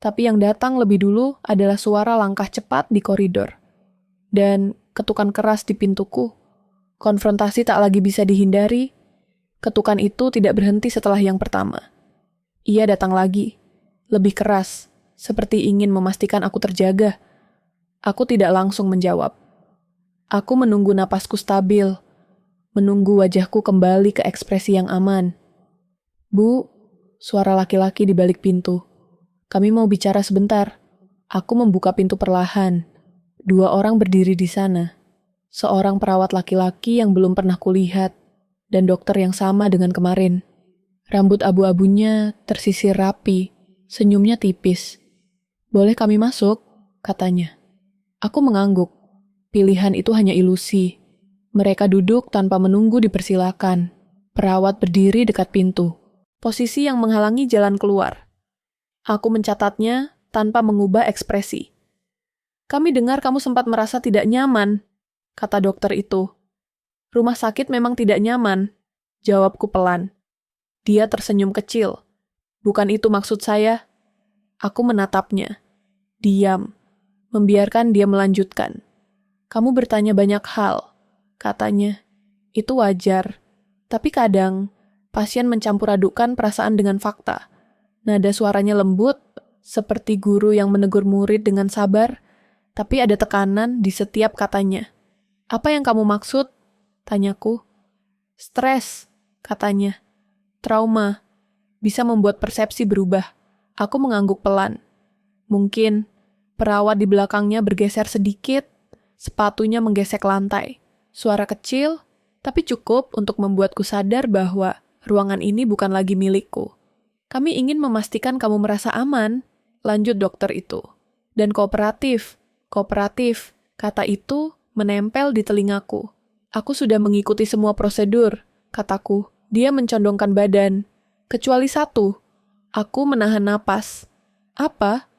Tapi yang datang lebih dulu adalah suara langkah cepat di koridor. Dan ketukan keras di pintuku. Konfrontasi tak lagi bisa dihindari. Ketukan itu tidak berhenti setelah yang pertama. Ia datang lagi. Lebih keras. Seperti ingin memastikan aku terjaga. Aku tidak langsung menjawab. Aku menunggu napasku stabil. Menunggu wajahku kembali ke ekspresi yang aman. Bu, suara laki-laki di balik pintu. Kami mau bicara sebentar. Aku membuka pintu perlahan. 2 orang berdiri di sana. Seorang perawat laki-laki yang belum pernah kulihat, dan dokter yang sama dengan kemarin. Rambut abu-abunya tersisir rapi, senyumnya tipis. Boleh kami masuk? Katanya. Aku mengangguk. Pilihan itu hanya ilusi. Mereka duduk tanpa menunggu dipersilakan. Perawat berdiri dekat pintu. Posisi yang menghalangi jalan keluar. Aku mencatatnya tanpa mengubah ekspresi. Kami dengar kamu sempat merasa tidak nyaman, kata dokter itu. Rumah sakit memang tidak nyaman, jawabku pelan. Dia tersenyum kecil. Bukan itu maksud saya. Aku menatapnya. Diam. Membiarkan dia melanjutkan. Kamu bertanya banyak hal, katanya. Itu wajar. Tapi kadang, pasien mencampur adukan perasaan dengan fakta. Nada suaranya lembut, seperti guru yang menegur murid dengan sabar, tapi ada tekanan di setiap katanya. Apa yang kamu maksud? Tanyaku. Stres, katanya. Trauma, bisa membuat persepsi berubah. Aku mengangguk pelan. Mungkin, perawat di belakangnya bergeser sedikit, sepatunya menggesek lantai. Suara kecil, tapi cukup untuk membuatku sadar bahwa ruangan ini bukan lagi milikku. Kami ingin memastikan kamu merasa aman, lanjut dokter itu. Dan kooperatif, kata itu menempel di telingaku. Aku sudah mengikuti semua prosedur, kataku. Dia mencondongkan badan. Kecuali satu, aku menahan napas. Apa?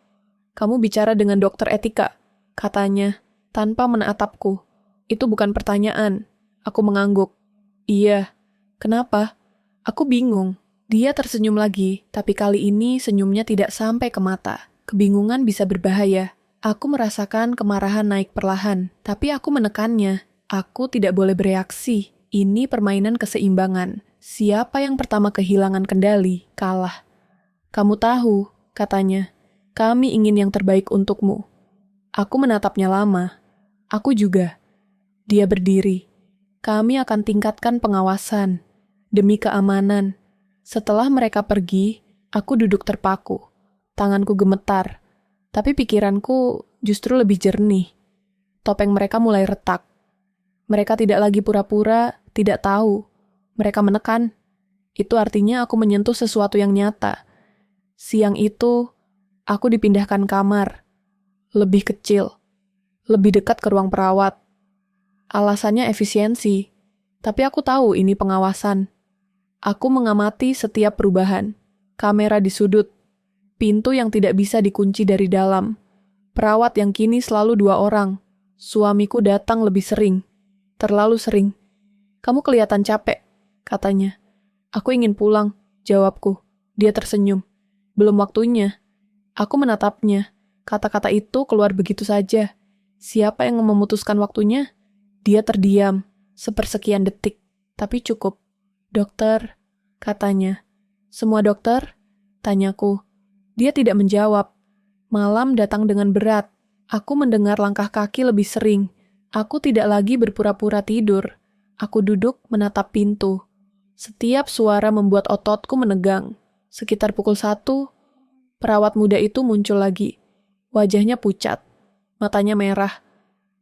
Kamu bicara dengan dokter etika, katanya, tanpa menatapku. Itu bukan pertanyaan. Aku mengangguk. Iya. Kenapa? Aku bingung. Dia tersenyum lagi, tapi kali ini senyumnya tidak sampai ke mata. Kebingungan bisa berbahaya. Aku merasakan kemarahan naik perlahan, tapi aku menekannya. Aku tidak boleh bereaksi. Ini permainan keseimbangan. Siapa yang pertama kehilangan kendali, kalah. Kamu tahu, katanya, kami ingin yang terbaik untukmu. Aku menatapnya lama. Aku juga. Dia berdiri. Kami akan tingkatkan pengawasan. Demi keamanan. Setelah mereka pergi, aku duduk terpaku. Tanganku gemetar. Tapi pikiranku justru lebih jernih. Topeng mereka mulai retak. Mereka tidak lagi pura-pura, tidak tahu. Mereka menekan. Itu artinya aku menyentuh sesuatu yang nyata. Siang itu, aku dipindahkan kamar. Lebih kecil. Lebih dekat ke ruang perawat. Alasannya efisiensi. Tapi aku tahu ini pengawasan. Aku mengamati setiap perubahan. Kamera di sudut. Pintu yang tidak bisa dikunci dari dalam. Perawat yang kini selalu 2 orang. Suamiku datang lebih sering. Terlalu sering. Kamu kelihatan capek, katanya. Aku ingin pulang, jawabku. Dia tersenyum. Belum waktunya. Aku menatapnya. Kata-kata itu keluar begitu saja. Siapa yang memutuskan waktunya? Dia terdiam, sepersekian detik. Tapi cukup. Dokter, katanya. Semua dokter? Tanyaku. Dia tidak menjawab. Malam datang dengan berat. Aku mendengar langkah kaki lebih sering. Aku tidak lagi berpura-pura tidur. Aku duduk menatap pintu. Setiap suara membuat ototku menegang. Sekitar pukul 1, perawat muda itu muncul lagi. Wajahnya pucat. Matanya merah.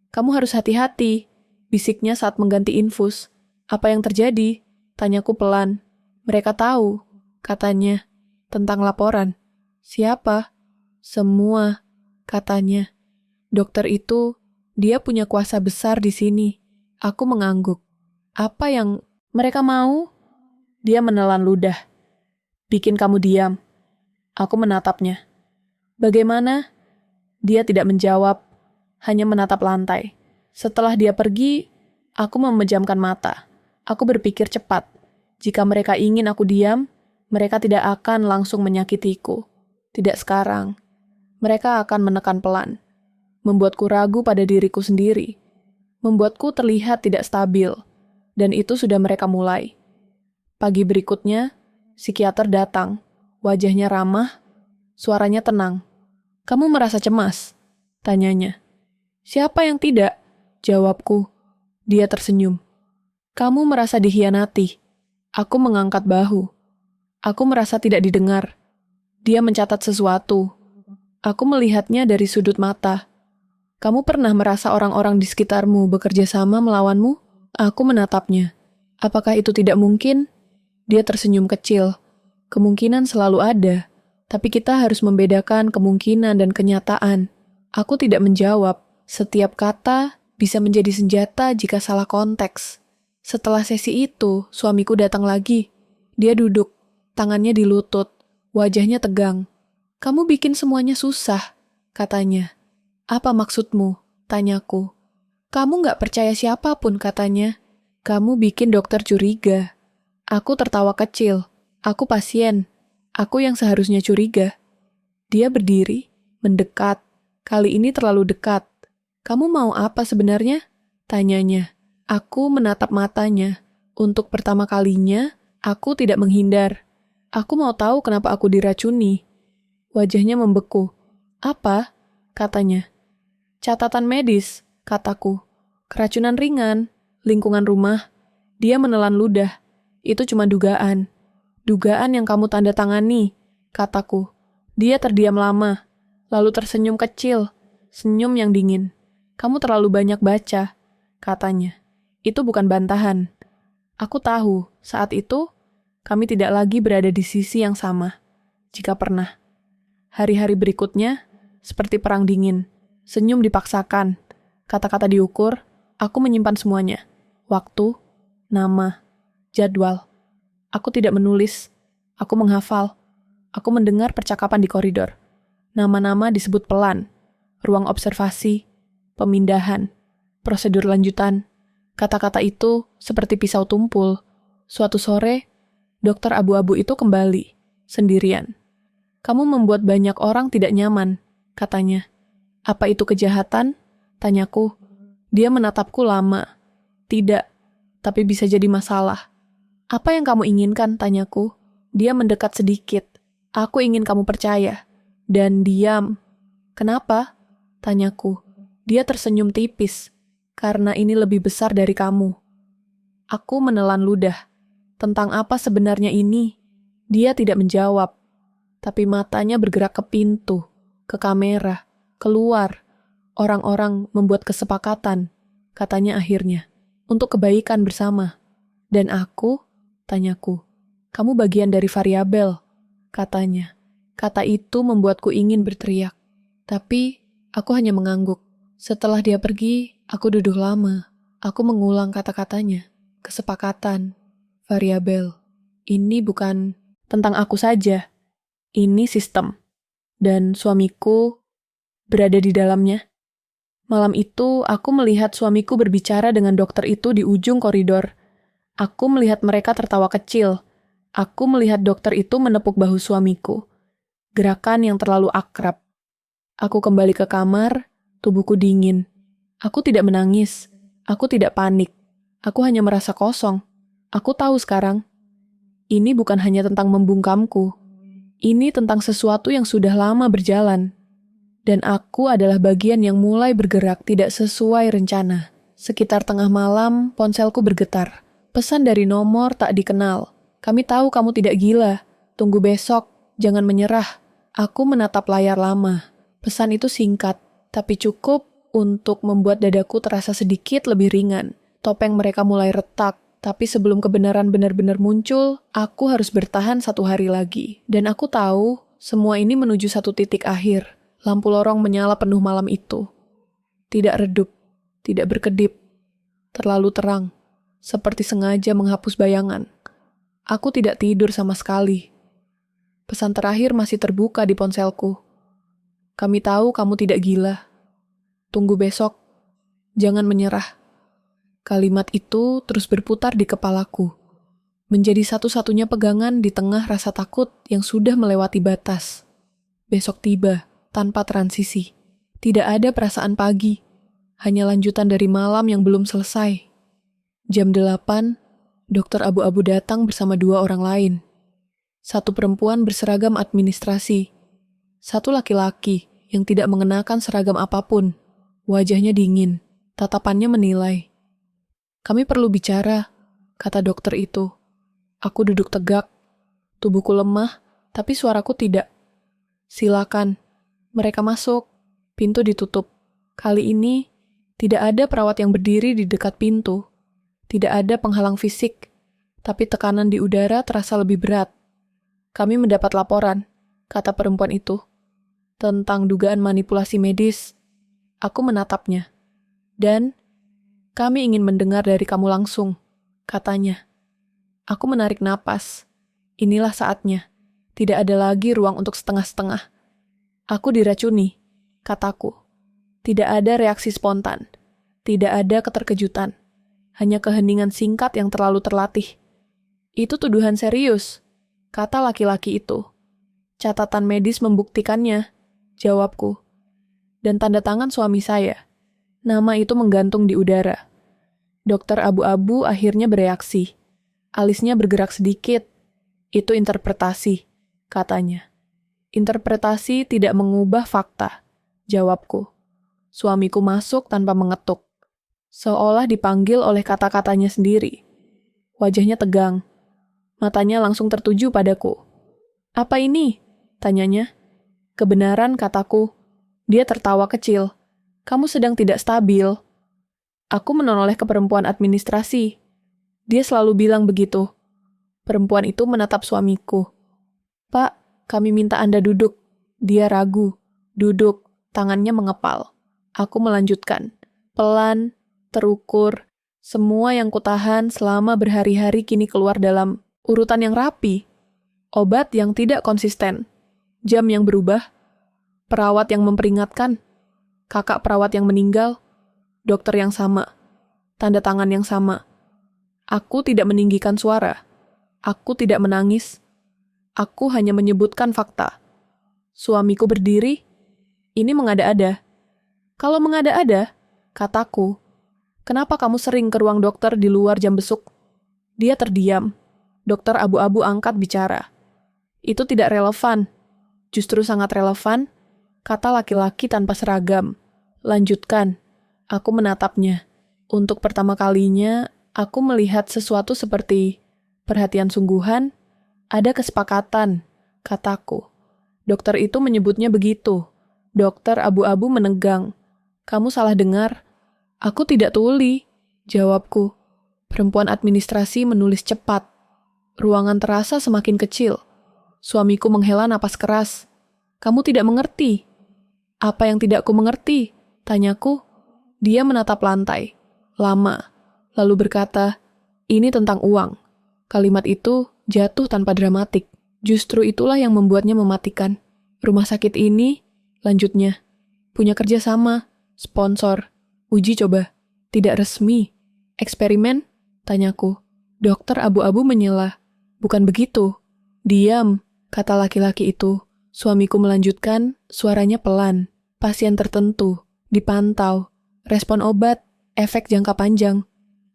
Kamu harus hati-hati, bisiknya saat mengganti infus. Apa yang terjadi? Tanyaku pelan. Mereka tahu, katanya, tentang laporan. Siapa? Semua, katanya. Dokter itu, dia punya kuasa besar di sini. Aku mengangguk. Apa yang mereka mau? Dia menelan ludah. Bikin kamu diam. Aku menatapnya. Bagaimana? Dia tidak menjawab, hanya menatap lantai. Setelah dia pergi, aku memejamkan mata. Aku berpikir cepat. Jika mereka ingin aku diam, mereka tidak akan langsung menyakitiku. Tidak sekarang. Mereka akan menekan pelan. Membuatku ragu pada diriku sendiri. Membuatku terlihat tidak stabil. Dan itu sudah mereka mulai. Pagi berikutnya, psikiater datang. Wajahnya ramah, suaranya tenang. Kamu merasa cemas? Tanyanya. Siapa yang tidak? Jawabku. Dia tersenyum. Kamu merasa dikhianati. Aku mengangkat bahu. Aku merasa tidak didengar. Dia mencatat sesuatu. Aku melihatnya dari sudut mata. Kamu pernah merasa orang-orang di sekitarmu bekerja sama melawanmu? Aku menatapnya. Apakah itu tidak mungkin? Dia tersenyum kecil. Kemungkinan selalu ada, tapi kita harus membedakan kemungkinan dan kenyataan. Aku tidak menjawab. Setiap kata bisa menjadi senjata jika salah konteks. Setelah sesi itu, suamiku datang lagi. Dia duduk, tangannya di lutut, wajahnya tegang. Kamu bikin semuanya susah, katanya. Apa maksudmu? Tanyaku. Kamu gak percaya siapapun, katanya. Kamu bikin dokter curiga. Aku tertawa kecil. Aku pasien. Aku yang seharusnya curiga. Dia berdiri, mendekat. Kali ini terlalu dekat. Kamu mau apa sebenarnya? Tanyanya. Aku menatap matanya. Untuk pertama kalinya, aku tidak menghindar. Aku mau tahu kenapa aku diracuni. Wajahnya membeku. Apa? Katanya. Catatan medis, kataku. Keracunan ringan, lingkungan rumah. Dia menelan ludah. Itu cuma dugaan. Dugaan yang kamu tanda tangani, kataku. Dia terdiam lama, lalu tersenyum kecil, senyum yang dingin. Kamu terlalu banyak baca, katanya. Itu bukan bantahan. Aku tahu, saat itu, kami tidak lagi berada di sisi yang sama, jika pernah. Hari-hari berikutnya, seperti perang dingin, senyum dipaksakan, kata-kata diukur, aku menyimpan semuanya. Waktu, nama, jadwal. Aku tidak menulis, aku menghafal. Aku mendengar percakapan di koridor. Nama-nama disebut pelan, ruang observasi, pemindahan, prosedur lanjutan. Kata-kata itu seperti pisau tumpul. Suatu sore, dokter abu-abu itu kembali, sendirian. Kamu membuat banyak orang tidak nyaman, katanya. Apa itu kejahatan? Tanyaku. Dia menatapku lama. Tidak, tapi bisa jadi masalah. Apa yang kamu inginkan? Tanyaku. Dia mendekat sedikit. Aku ingin kamu percaya. Dan diam. Kenapa? Tanyaku. Dia tersenyum tipis. Karena ini lebih besar dari kamu. Aku menelan ludah. Tentang apa sebenarnya ini? Dia tidak menjawab. Tapi matanya bergerak ke pintu, ke kamera, keluar. Orang-orang membuat kesepakatan, katanya akhirnya. Untuk kebaikan bersama. Dan aku? Tanyaku. Kamu bagian dari variabel, katanya. Kata itu membuatku ingin berteriak. Tapi, aku hanya mengangguk. Setelah dia pergi, aku duduk lama. Aku mengulang kata-katanya. Kesepakatan. Variabel. Ini bukan tentang aku saja. Ini sistem. Dan suamiku berada di dalamnya. Malam itu, aku melihat suamiku berbicara dengan dokter itu di ujung koridor. Aku melihat mereka tertawa kecil. Aku melihat dokter itu menepuk bahu suamiku. Gerakan yang terlalu akrab. Aku kembali ke kamar, tubuhku dingin. Aku tidak menangis. Aku tidak panik. Aku hanya merasa kosong. Aku tahu sekarang. Ini bukan hanya tentang membungkamku. Ini tentang sesuatu yang sudah lama berjalan. Dan aku adalah bagian yang mulai bergerak tidak sesuai rencana. Sekitar tengah malam, ponselku bergetar. Pesan dari nomor tak dikenal. Kami tahu kamu tidak gila. Tunggu besok, jangan menyerah. Aku menatap layar lama. Pesan itu singkat, tapi cukup untuk membuat dadaku terasa sedikit lebih ringan. Topeng mereka mulai retak, tapi sebelum kebenaran benar-benar muncul, aku harus bertahan 1 hari lagi. Dan aku tahu, semua ini menuju satu titik akhir. Lampu lorong menyala penuh malam itu. Tidak redup, tidak berkedip. Terlalu terang. Seperti sengaja menghapus bayangan. Aku tidak tidur sama sekali. Pesan terakhir masih terbuka di ponselku. Kami tahu kamu tidak gila. Tunggu besok. Jangan menyerah. Kalimat itu terus berputar di kepalaku. Menjadi satu-satunya pegangan di tengah rasa takut yang sudah melewati batas. Besok tiba, tanpa transisi. Tidak ada perasaan pagi. Hanya lanjutan dari malam yang belum selesai. Jam 8, dokter abu-abu datang bersama 2 orang lain. Satu perempuan berseragam administrasi. Satu laki-laki yang tidak mengenakan seragam apapun. Wajahnya dingin, tatapannya menilai. Kami perlu bicara, kata dokter itu. Aku duduk tegak. Tubuhku lemah, tapi suaraku tidak. Silakan. Mereka masuk. Pintu ditutup. Kali ini, tidak ada perawat yang berdiri di dekat pintu. Tidak ada penghalang fisik, tapi tekanan di udara terasa lebih berat. Kami mendapat laporan, kata perempuan itu, tentang dugaan manipulasi medis. Aku menatapnya. Dan, kami ingin mendengar dari kamu langsung, katanya. Aku menarik napas. Inilah saatnya. Tidak ada lagi ruang untuk setengah-setengah. Aku diracuni, kataku. Tidak ada reaksi spontan. Tidak ada keterkejutan. Hanya keheningan singkat yang terlalu terlatih. Itu tuduhan serius, kata laki-laki itu. Catatan medis membuktikannya, jawabku. Dan tanda tangan suami saya. Nama itu menggantung di udara. Dokter abu-abu akhirnya bereaksi. Alisnya bergerak sedikit. Itu interpretasi, katanya. Interpretasi tidak mengubah fakta, jawabku. Suamiku masuk tanpa mengetuk. Seolah dipanggil oleh kata-katanya sendiri. Wajahnya tegang. Matanya langsung tertuju padaku. Apa ini? Tanyanya. Kebenaran, kataku. Dia tertawa kecil. Kamu sedang tidak stabil. Aku menoleh ke perempuan administrasi. Dia selalu bilang begitu. Perempuan itu menatap suamiku. Pak, kami minta Anda duduk. Dia ragu. Duduk, tangannya mengepal. Aku melanjutkan. Pelan, terukur. Semua yang kutahan selama berhari-hari kini keluar dalam urutan yang rapi. Obat yang tidak konsisten. Jam yang berubah. Perawat yang memperingatkan. Kakak perawat yang meninggal. Dokter yang sama. Tanda tangan yang sama. Aku tidak meninggikan suara. Aku tidak menangis. Aku hanya menyebutkan fakta. Suamiku berdiri. Ini mengada-ada. Kalau mengada-ada, kataku, kenapa kamu sering ke ruang dokter di luar jam besuk? Dia terdiam. Dokter abu-abu angkat bicara. Itu tidak relevan. Justru sangat relevan, kata laki-laki tanpa seragam. Lanjutkan. Aku menatapnya. Untuk pertama kalinya, aku melihat sesuatu seperti perhatian sungguhan, ada kesepakatan, kataku. Dokter itu menyebutnya begitu. Dokter abu-abu menegang. Kamu salah dengar. Aku tidak tuli, jawabku. Perempuan administrasi menulis cepat. Ruangan terasa semakin kecil. Suamiku menghela napas keras. Kamu tidak mengerti. Apa yang tidak ku mengerti? Tanyaku. Dia menatap lantai. Lama. Lalu berkata, ini tentang uang. Kalimat itu jatuh tanpa dramatik. Justru itulah yang membuatnya mematikan. Rumah sakit ini, lanjutnya, punya kerjasama, sponsor, uji coba, tidak resmi, eksperimen, tanyaku. Dokter abu-abu menyela. Bukan begitu. Diam, kata laki-laki itu. Suamiku melanjutkan, suaranya pelan. Pasien tertentu, dipantau, respon obat, efek jangka panjang.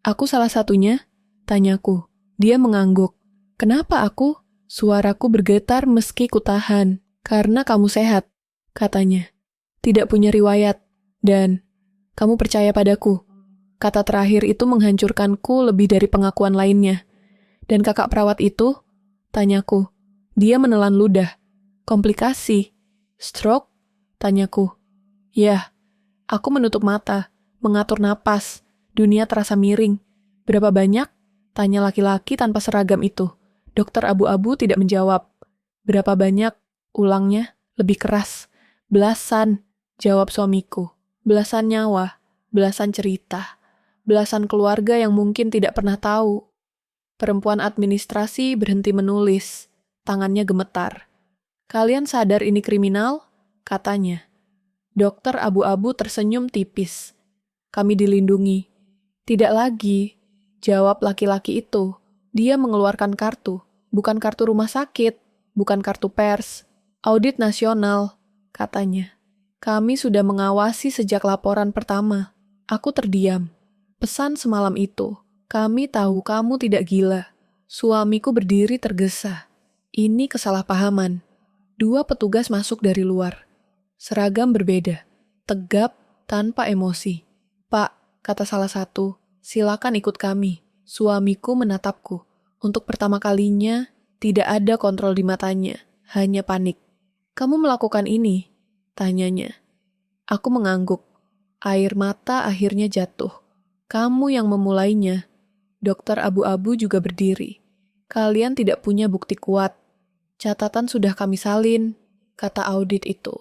Aku salah satunya, tanyaku. Dia mengangguk. Kenapa aku? Suaraku bergetar meski kutahan. Karena kamu sehat, katanya. Tidak punya riwayat. Dan, kamu percaya padaku. Kata terakhir itu menghancurkanku lebih dari pengakuan lainnya. Dan kakak perawat itu? Tanyaku. Dia menelan ludah. Komplikasi. Stroke? Tanyaku. Ya. Aku menutup mata, mengatur napas. Dunia terasa miring. Berapa banyak? Tanya laki-laki tanpa seragam itu. Dokter abu-abu tidak menjawab. Berapa banyak? Ulangnya, lebih keras. Belasan, jawab suamiku. Belasan nyawa, belasan cerita. Belasan keluarga yang mungkin tidak pernah tahu. Perempuan administrasi berhenti menulis. Tangannya gemetar. Kalian sadar ini kriminal? Katanya. Dokter abu-abu tersenyum tipis. Kami dilindungi. Tidak lagi, jawab laki-laki itu. Dia mengeluarkan kartu. Bukan kartu rumah sakit, bukan kartu pers. Audit nasional, katanya. Kami sudah mengawasi sejak laporan pertama. Aku terdiam. Pesan semalam itu. Kami tahu kamu tidak gila. Suamiku berdiri tergesa. Ini kesalahpahaman. Dua petugas masuk dari luar. Seragam berbeda. Tegap, tanpa emosi. Pak, kata salah satu, silakan ikut kami. Suamiku menatapku. Untuk pertama kalinya, tidak ada kontrol di matanya. Hanya panik. Kamu melakukan ini? Tanyanya. Aku mengangguk. Air mata akhirnya jatuh. Kamu yang memulainya. Dokter abu-abu juga berdiri. Kalian tidak punya bukti kuat. Catatan sudah kami salin, kata audit itu.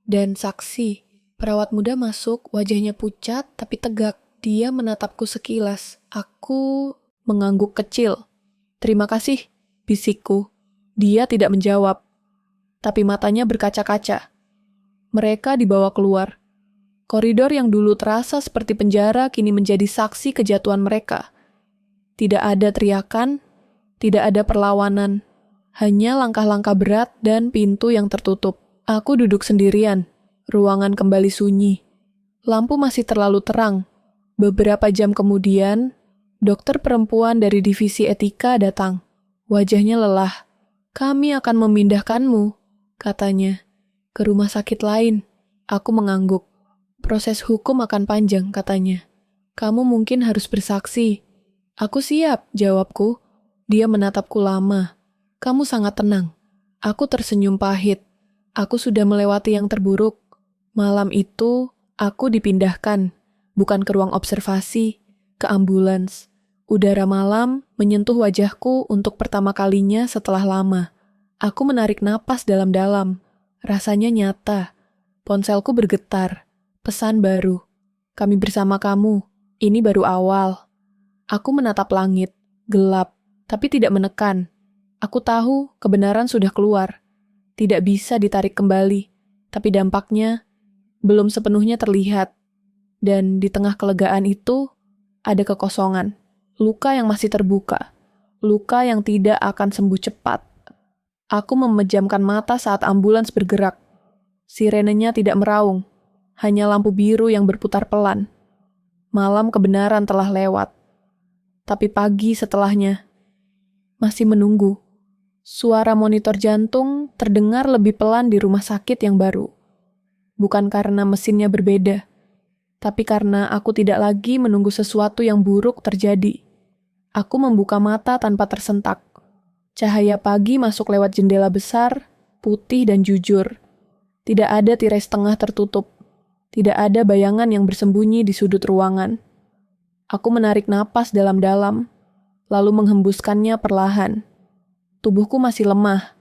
Dan saksi, perawat muda masuk, wajahnya pucat tapi tegak. Dia menatapku sekilas. Aku mengangguk kecil. Terima kasih, bisikku. Dia tidak menjawab. Tapi matanya berkaca-kaca. Mereka dibawa keluar. Koridor yang dulu terasa seperti penjara kini menjadi saksi kejatuhan mereka. Tidak ada teriakan, tidak ada perlawanan. Hanya langkah-langkah berat dan pintu yang tertutup. Aku duduk sendirian. Ruangan kembali sunyi. Lampu masih terlalu terang. Beberapa jam kemudian, Dokter perempuan dari divisi etika datang. Wajahnya lelah. "Kami akan memindahkanmu," katanya, "ke rumah sakit lain." Aku mengangguk. "Proses hukum akan panjang," katanya. "Kamu mungkin harus bersaksi." "Aku siap," jawabku. Dia menatapku lama. "Kamu sangat tenang." Aku tersenyum pahit. Aku sudah melewati yang terburuk. Malam itu, aku dipindahkan, bukan ke ruang observasi, ke ambulans. Udara malam menyentuh wajahku untuk pertama kalinya setelah lama. Aku menarik napas dalam-dalam. Rasanya nyata. Ponselku bergetar. Pesan baru. "Kami bersama kamu. Ini baru awal." Aku menatap langit. Gelap, tapi tidak menekan. Aku tahu kebenaran sudah keluar. Tidak bisa ditarik kembali. Tapi dampaknya belum sepenuhnya terlihat. Dan di tengah kelegaan itu, ada kekosongan. Luka yang masih terbuka. Luka yang tidak akan sembuh cepat. Aku memejamkan mata saat ambulans bergerak. Sirenenya tidak meraung. Hanya lampu biru yang berputar pelan. Malam kebenaran telah lewat. Tapi pagi setelahnya, masih menunggu. Suara monitor jantung terdengar lebih pelan di rumah sakit yang baru. Bukan karena mesinnya berbeda, tapi karena aku tidak lagi menunggu sesuatu yang buruk terjadi. Aku membuka mata tanpa tersentak. Cahaya pagi masuk lewat jendela besar, putih dan jujur. Tidak ada tirai setengah tertutup. Tidak ada bayangan yang bersembunyi di sudut ruangan. Aku menarik napas dalam-dalam, lalu menghembuskannya perlahan. Tubuhku masih lemah,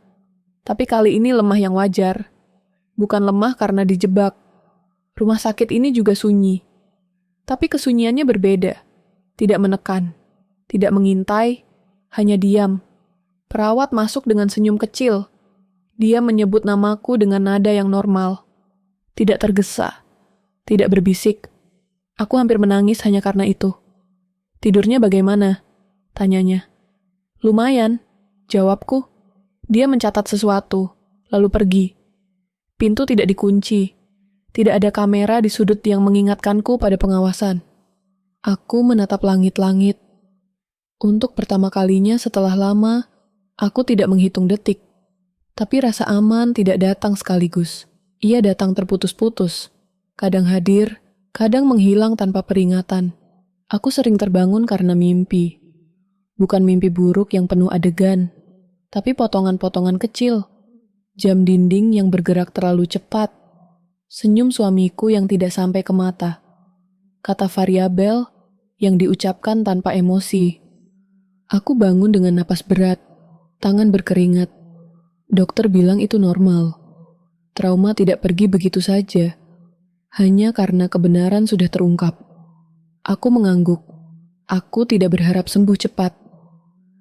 tapi kali ini lemah yang wajar. Bukan lemah karena dijebak. Rumah sakit ini juga sunyi. Tapi kesunyiannya berbeda. Tidak menekan. Tidak mengintai, hanya diam. Perawat masuk dengan senyum kecil. Dia menyebut namaku dengan nada yang normal. Tidak tergesa. Tidak berbisik. Aku hampir menangis hanya karena itu. "Tidurnya bagaimana?" tanyanya. "Lumayan," jawabku. Dia mencatat sesuatu, lalu pergi. Pintu tidak dikunci. Tidak ada kamera di sudut yang mengingatkanku pada pengawasan. Aku menatap langit-langit. Untuk pertama kalinya setelah lama, aku tidak menghitung detik. Tapi rasa aman tidak datang sekaligus. Ia datang terputus-putus. Kadang hadir, kadang menghilang tanpa peringatan. Aku sering terbangun karena mimpi. Bukan mimpi buruk yang penuh adegan, tapi potongan-potongan kecil. Jam dinding yang bergerak terlalu cepat. Senyum suamiku yang tidak sampai ke mata. Kata variabel yang diucapkan tanpa emosi. Aku bangun dengan napas berat, tangan berkeringat. Dokter bilang itu normal. Trauma tidak pergi begitu saja, hanya karena kebenaran sudah terungkap. Aku mengangguk. Aku tidak berharap sembuh cepat.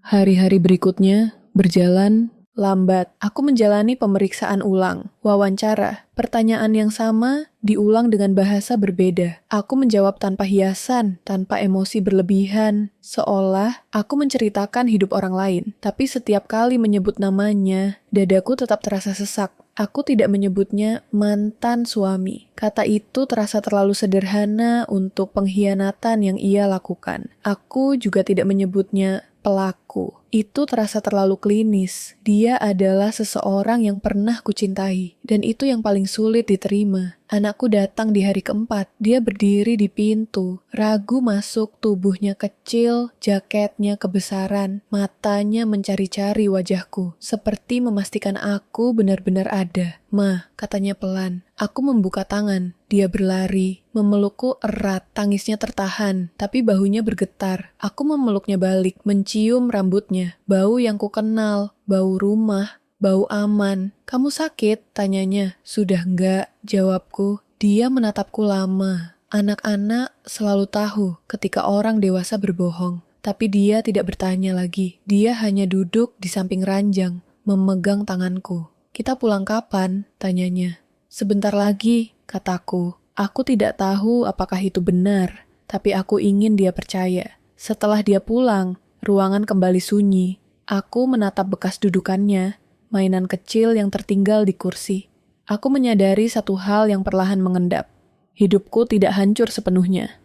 Hari-hari berikutnya berjalan lambat. Aku menjalani pemeriksaan ulang, wawancara. Pertanyaan yang sama diulang dengan bahasa berbeda. Aku menjawab tanpa hiasan, tanpa emosi berlebihan, seolah aku menceritakan hidup orang lain. Tapi setiap kali menyebut namanya, dadaku tetap terasa sesak. Aku tidak menyebutnya mantan suami. Kata itu terasa terlalu sederhana untuk pengkhianatan yang ia lakukan. Aku juga tidak menyebutnya pelaku. Itu terasa terlalu klinis. Dia adalah seseorang yang pernah kucintai. Dan itu yang paling sulit diterima. Anakku datang di hari keempat. Dia berdiri di pintu. Ragu masuk, tubuhnya kecil, jaketnya kebesaran. Matanya mencari-cari wajahku. Seperti memastikan aku benar-benar ada. "Ma," katanya pelan. Aku membuka tangan. Dia berlari, memelukku erat, tangisnya tertahan, tapi bahunya bergetar. Aku memeluknya balik, mencium rambutnya, bau yang kukenal, bau rumah, bau aman. "Kamu sakit?" tanyanya. "Sudah enggak," jawabku. Dia menatapku lama. Anak-anak selalu tahu ketika orang dewasa berbohong. Tapi dia tidak bertanya lagi. Dia hanya duduk di samping ranjang, memegang tanganku. "Kita pulang kapan?" tanyanya. "Sebentar lagi," kataku. Aku tidak tahu apakah itu benar, tapi aku ingin dia percaya. Setelah dia pulang, ruangan kembali sunyi. Aku menatap bekas dudukannya, mainan kecil yang tertinggal di kursi. Aku menyadari satu hal yang perlahan mengendap. Hidupku tidak hancur sepenuhnya.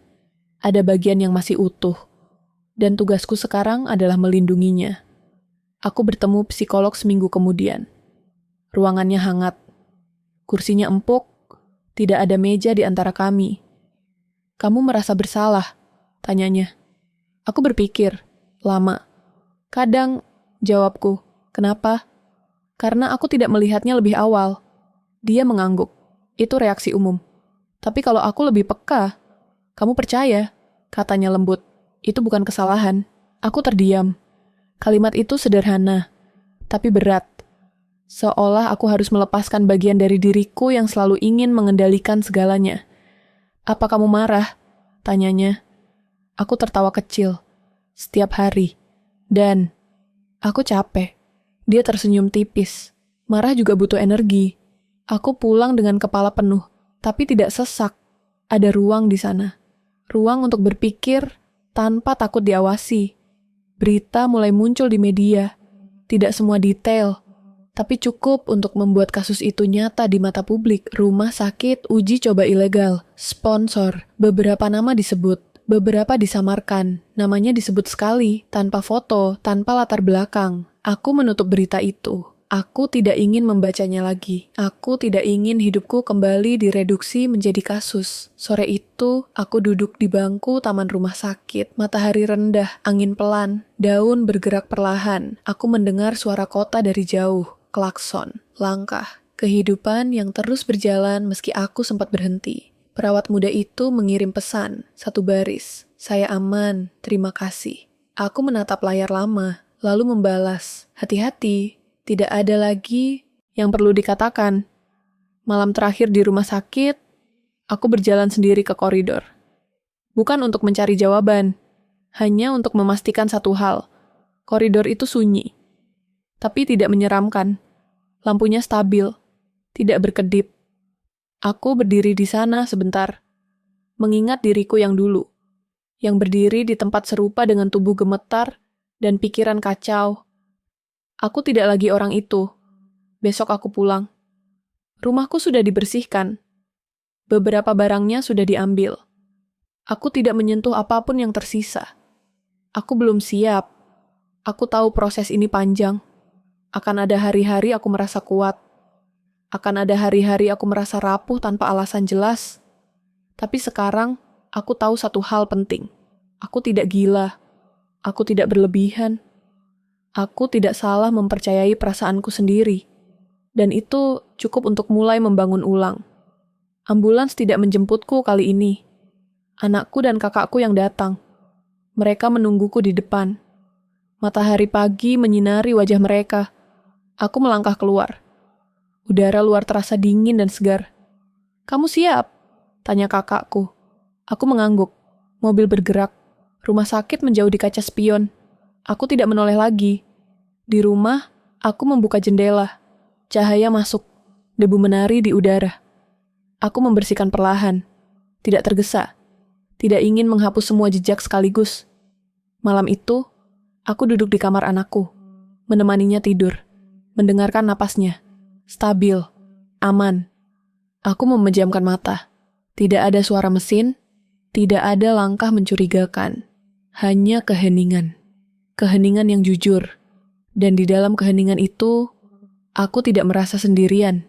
Ada bagian yang masih utuh. Dan tugasku sekarang adalah melindunginya. Aku bertemu psikolog seminggu kemudian. Ruangannya hangat. Kursinya empuk, tidak ada meja di antara kami. "Kamu merasa bersalah?" tanyanya. Aku berpikir, lama. "Kadang," jawabku. "Kenapa?" "Karena aku tidak melihatnya lebih awal." Dia mengangguk. Itu reaksi umum. "Tapi kalau aku lebih peka." "Kamu percaya?" katanya lembut. "Itu bukan kesalahan." Aku terdiam. Kalimat itu sederhana, tapi berat. Seolah aku harus melepaskan bagian dari diriku yang selalu ingin mengendalikan segalanya. "Apa kamu marah?" tanyanya. Aku tertawa kecil. "Setiap hari." Dan aku capek. Dia tersenyum tipis. Marah juga butuh energi. Aku pulang dengan kepala penuh, tapi tidak sesak. Ada ruang di sana. Ruang untuk berpikir tanpa takut diawasi. Berita mulai muncul di media. Tidak semua detail, tapi cukup untuk membuat kasus itu nyata di mata publik. Rumah sakit, uji coba ilegal, sponsor, beberapa nama disebut, beberapa disamarkan. Namanya disebut sekali, tanpa foto, tanpa latar belakang. Aku menutup berita itu. Aku tidak ingin membacanya lagi. Aku tidak ingin hidupku kembali direduksi menjadi kasus. Sore itu, aku duduk di bangku taman rumah sakit. Matahari rendah, angin pelan, daun bergerak perlahan. Aku mendengar suara kota dari jauh, klakson, langkah. Kehidupan yang terus berjalan meski aku sempat berhenti. Perawat muda itu mengirim pesan, satu baris. "Saya aman, terima kasih." Aku menatap layar lama, lalu membalas, "Hati-hati. Tidak ada lagi yang perlu dikatakan." Malam terakhir di rumah sakit, aku berjalan sendiri ke koridor. Bukan untuk mencari jawaban, hanya untuk memastikan satu hal. Koridor itu sunyi, tapi tidak menyeramkan. Lampunya stabil, tidak berkedip. Aku berdiri di sana sebentar, mengingat diriku yang dulu, yang berdiri di tempat serupa dengan tubuh gemetar dan pikiran kacau. Aku tidak lagi orang itu. Besok aku pulang. Rumahku sudah dibersihkan. Beberapa barangnya sudah diambil. Aku tidak menyentuh apapun yang tersisa. Aku belum siap. Aku tahu proses ini panjang. Akan ada hari-hari aku merasa kuat. Akan ada hari-hari aku merasa rapuh tanpa alasan jelas. Tapi sekarang, aku tahu satu hal penting. Aku tidak gila. Aku tidak berlebihan. Aku tidak salah mempercayai perasaanku sendiri, dan itu cukup untuk mulai membangun ulang. Ambulans tidak menjemputku kali ini. Anakku dan kakakku yang datang. Mereka menungguku di depan. Matahari pagi menyinari wajah mereka. Aku melangkah keluar. Udara luar terasa dingin dan segar. "Kamu siap?" tanya kakakku. Aku mengangguk. Mobil bergerak. Rumah sakit menjauh di kaca spion. Aku tidak menoleh lagi. Di rumah, aku membuka jendela. Cahaya masuk. Debu menari di udara. Aku membersihkan perlahan. Tidak tergesa. Tidak ingin menghapus semua jejak sekaligus. Malam itu, aku duduk di kamar anakku. Menemaninya tidur. Mendengarkan napasnya. Stabil. Aman. Aku memejamkan mata. Tidak ada suara mesin. Tidak ada langkah mencurigakan. Hanya keheningan. Keheningan yang jujur. Dan di dalam keheningan itu, aku tidak merasa sendirian.